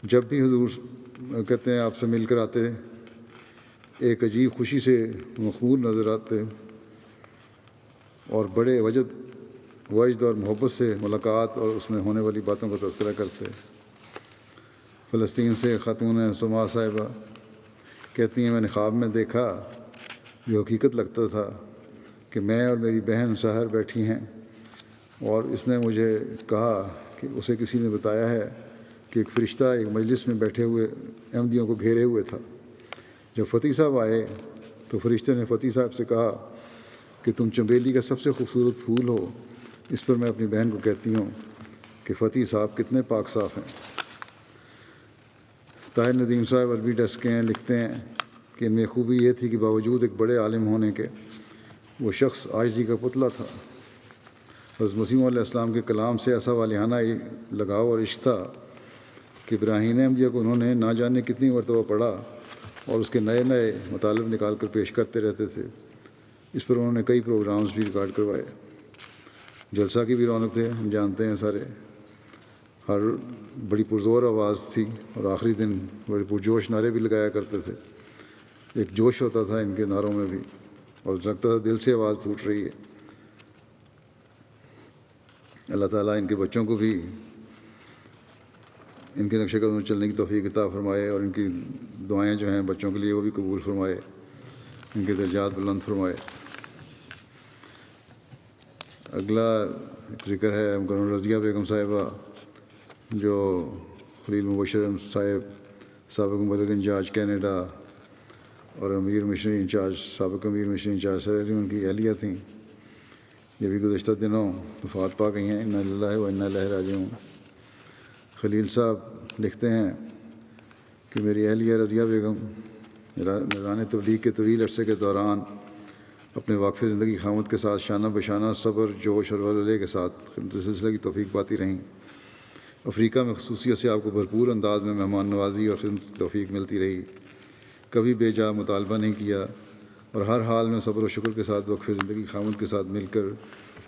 جب بھی حضور کہتے ہیں آپ سے مل کر آتے ایک عجیب خوشی سے مخبول نظر آتے اور بڑے وجد اور محبت سے ملاقات اور اس میں ہونے والی باتوں کا تذکرہ کرتے۔ فلسطین سے خاتون سما صاحبہ کہتی ہیں میں نے خواب میں دیکھا جو حقیقت لگتا تھا کہ میں اور میری بہن سحر بیٹھی ہیں اور اس نے مجھے کہا کہ اسے کسی نے بتایا ہے کہ ایک فرشتہ ایک مجلس میں بیٹھے ہوئے احمدیوں کو گھیرے ہوئے تھا۔ جب فتح صاحب آئے تو فرشتے نے فتح صاحب سے کہا کہ تم چنبیلی کا سب سے خوبصورت پھول ہو۔ اس پر میں اپنی بہن کو کہتی ہوں کہ فتح صاحب کتنے پاک صاف ہیں۔ طاہر ندیم صاحب عربی ڈیسک کے ہیں، لکھتے ہیں کہ ان میں خوبی یہ تھی کہ باوجود ایک بڑے عالم ہونے کے وہ شخص عاجزی کا پتلا تھا۔ حضرت مسیح علیہ السلام کے کلام سے ایسا والہانہ لگاؤ اور عشق تھا کہ ابراہیم احمدیہ کو انہوں نے نہ جانے کتنی مرتبہ پڑھا اور اس کے نئے نئے مطالب نکال کر پیش کرتے رہتے تھے۔ اس پر انہوں نے کئی پروگرامز بھی ریکارڈ کروائے۔ جلسہ کی بھی رونق تھے، ہم جانتے ہیں سارے، ہر بڑی پرزور آواز تھی اور آخری دن بڑے پرجوش نعرے بھی لگایا کرتے تھے۔ ایک جوش ہوتا تھا ان کے نعروں میں بھی، اور لگتا تھا دل سے آواز پھوٹ رہی ہے۔ اللہ تعالیٰ ان کے بچوں کو بھی ان کے نقش قدم میں چلنے کی توفیق عطا فرمائے، اور ان کی دعائیں جو ہیں بچوں کے لیے وہ بھی قبول فرمائے، ان کے درجات بلند فرمائے۔ اگلا ذکر ہے مکرمہ رضیہ بیگم صاحبہ، جو خلیل مبشر صاحب سابق مبلغ انچارج کینیڈا اور امیر مشنری انچارج، سابق امیر مشنری انچارج سیرا لیون کی اہلیہ تھیں۔ یہ بھی گزشتہ دنوں وفات پا گئی ہیں، انا للہ و انا الیہ راجعون۔ خلیل صاحب لکھتے ہیں کہ میری اہلیہ رضیہ بیگم میدان تبلیغ کے طویل عرصے کے دوران اپنے واقف زندگی خامد کے ساتھ شانہ بشانہ صبر، جوش اور ولولے کے ساتھ خدمت سلسلہ کی توفیق پاتی رہیں۔ افریقہ میں خصوصیت سے آپ کو بھرپور انداز میں مہمان نوازی اور خدمت کی توفیق ملتی رہی، کبھی بے جا مطالبہ نہیں کیا، اور ہر حال میں صبر و شکر کے ساتھ وقف زندگی خامد کے ساتھ مل کر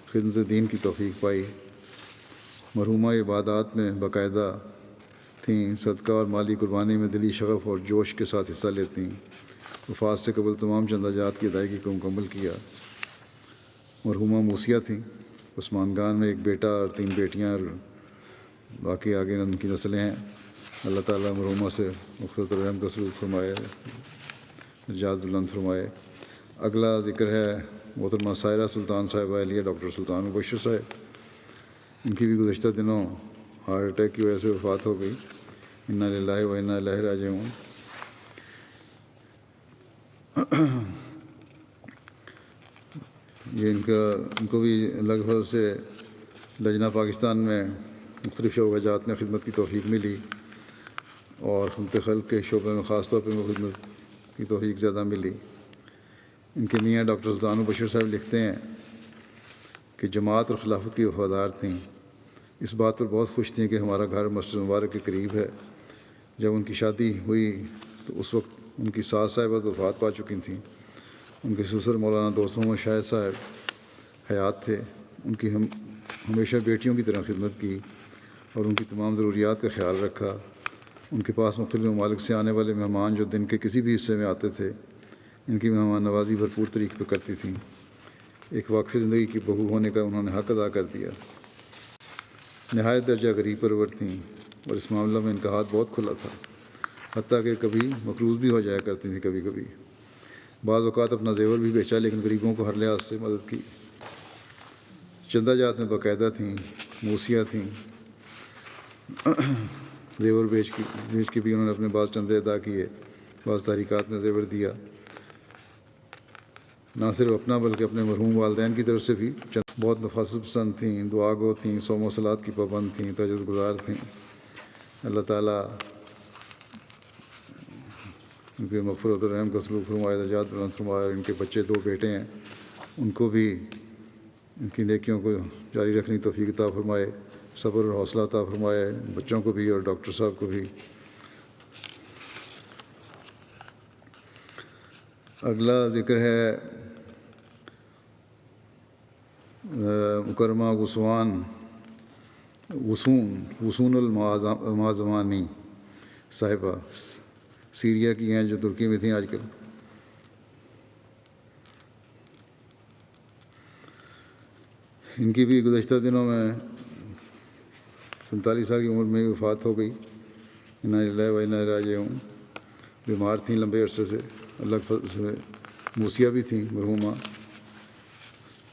خدمت دین کی توفیق پائی۔ مرحومہ عبادات میں باقاعدہ تھیں، صدقہ اور مالی قربانی میں دلی شغف اور جوش کے ساتھ حصہ لیتیں۔ وفات سے قبل تمام چندہ جات کی ادائیگی کو مکمل کیا۔ مرحومہ موسیہ تھیں، عثمان گان میں ایک بیٹا اور 3 بیٹیاں، اور باقی آگے ان کی نسلیں ہیں۔ اللہ تعالیٰ مرحومہ سے مغفرت اور رحم کا سلوک فرمائے، درجات بلند فرمائے۔ اگلا ذکر ہے محترمہ سائرہ سلطان صاحبہ اہلیہ ڈاکٹر سلطان مبشر صاحب۔ ان کی بھی گزشتہ دنوں ہارٹ اٹیک کی وجہ سے وفات ہو گئی، انا للہ و انا الیہ راجعون۔ یہ ان کو بھی لگ بھگ سے لجنہ پاکستان میں مختلف شعبہ جات میں خدمت کی توفیق ملی، اور خدمت خلق کے شعبے میں خاص طور پر خدمت کی توفیق زیادہ ملی۔ ان کے میاں ڈاکٹر سلطان بشیر صاحب لکھتے ہیں کہ جماعت اور خلافت کی وفادار تھیں، اس بات پر بہت خوش تھیں کہ ہمارا گھر مسجد مبارک کے قریب ہے۔ جب ان کی شادی ہوئی تو اس وقت ان کی ساس صاحبہ وفات پا چکی تھیں۔ ان کے سسر مولانا دوست محمد شاہد صاحب حیات تھے۔ ان کی ہمیشہ بیٹیوں کی طرح خدمت کی اور ان کی تمام ضروریات کا خیال رکھا۔ ان کے پاس مختلف ممالک سے آنے والے مہمان جو دن کے کسی بھی حصے میں آتے تھے، ان کی مہمان نوازی بھرپور طریقے پہ کرتی تھیں۔ ایک واقف زندگی کی بہو ہونے کا انہوں نے حق ادا کر دیا۔ نہایت درجہ غریب پرور تھیں، اور اس معاملہ میں ان کا ہاتھ بہت کھلا تھا، حتیٰ کہ کبھی مقروض بھی ہو جایا کرتی تھیں۔ کبھی کبھی بعض اوقات اپنا زیور بھی بیچا، لیکن غریبوں کو ہر لحاظ سے مدد کی۔ چندہ جات میں باقاعدہ تھیں، موسیہ تھیں، زیور بیچ کے بھی انہوں نے اپنے بعض چندے ادا کیے، بعض تحریکات میں زیور دیا۔ نہ صرف اپنا بلکہ اپنے مرحوم والدین کی طرف سے بھی بہت نفاست پسند تھیں، دعا گو تھیں، صوم و صلات کی پابند تھیں، تہجد گزار تھیں۔ اللہ تعالیٰ ان کے مغفرت اور رحم کا سلوک فرمائے، درجات بلند فرمائے۔ ان کے بچے 2 بیٹے ہیں، ان کو بھی ان کی نیکیوں کو جاری رکھنے کی توفیق عطا فرمائے، صبر اور حوصلہ عطا فرمائے، بچوں کو بھی اور ڈاکٹر صاحب کو بھی۔ اگلا ذکر ہے مکرمہ وسون المعظمانی صاحبہ، سیریا کی ہیں، جو ترکی میں تھیں آج کل۔ ان کی بھی گزشتہ دنوں میں 45 سال کی عمر میں وفات ہو گئی، انا للہ و انا الیہ راجعون۔ بیمار تھیں لمبے عرصے سے، اللہ کے فضل سے۔ موسیہ بھی تھیں مرحومہ۔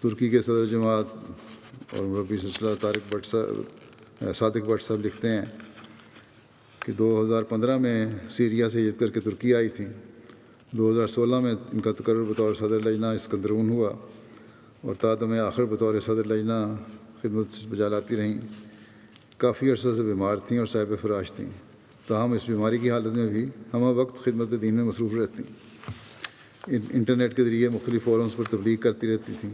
ترکی کے صدر جماعت اور مربی سلسلہ صادق بٹ صاحب لکھتے ہیں کہ 2015 میں سیریا سے ہجرت کر کے ترکی آئی تھیں۔ 2016 میں ان کا تقرر بطور صدر لجنہ اسکندرون ہوا، اور تادم آخر بطور صدر لجنہ خدمت بجا لاتی رہیں۔ کافی عرصہ سے بیمار تھیں اور صاحب فراش تھیں، تاہم اس بیماری کی حالت میں بھی ہمہ وقت خدمت دین میں مصروف رہتی۔ انٹرنیٹ کے ذریعے مختلف فورمز پر تبلیغ کرتی رہتی تھیں۔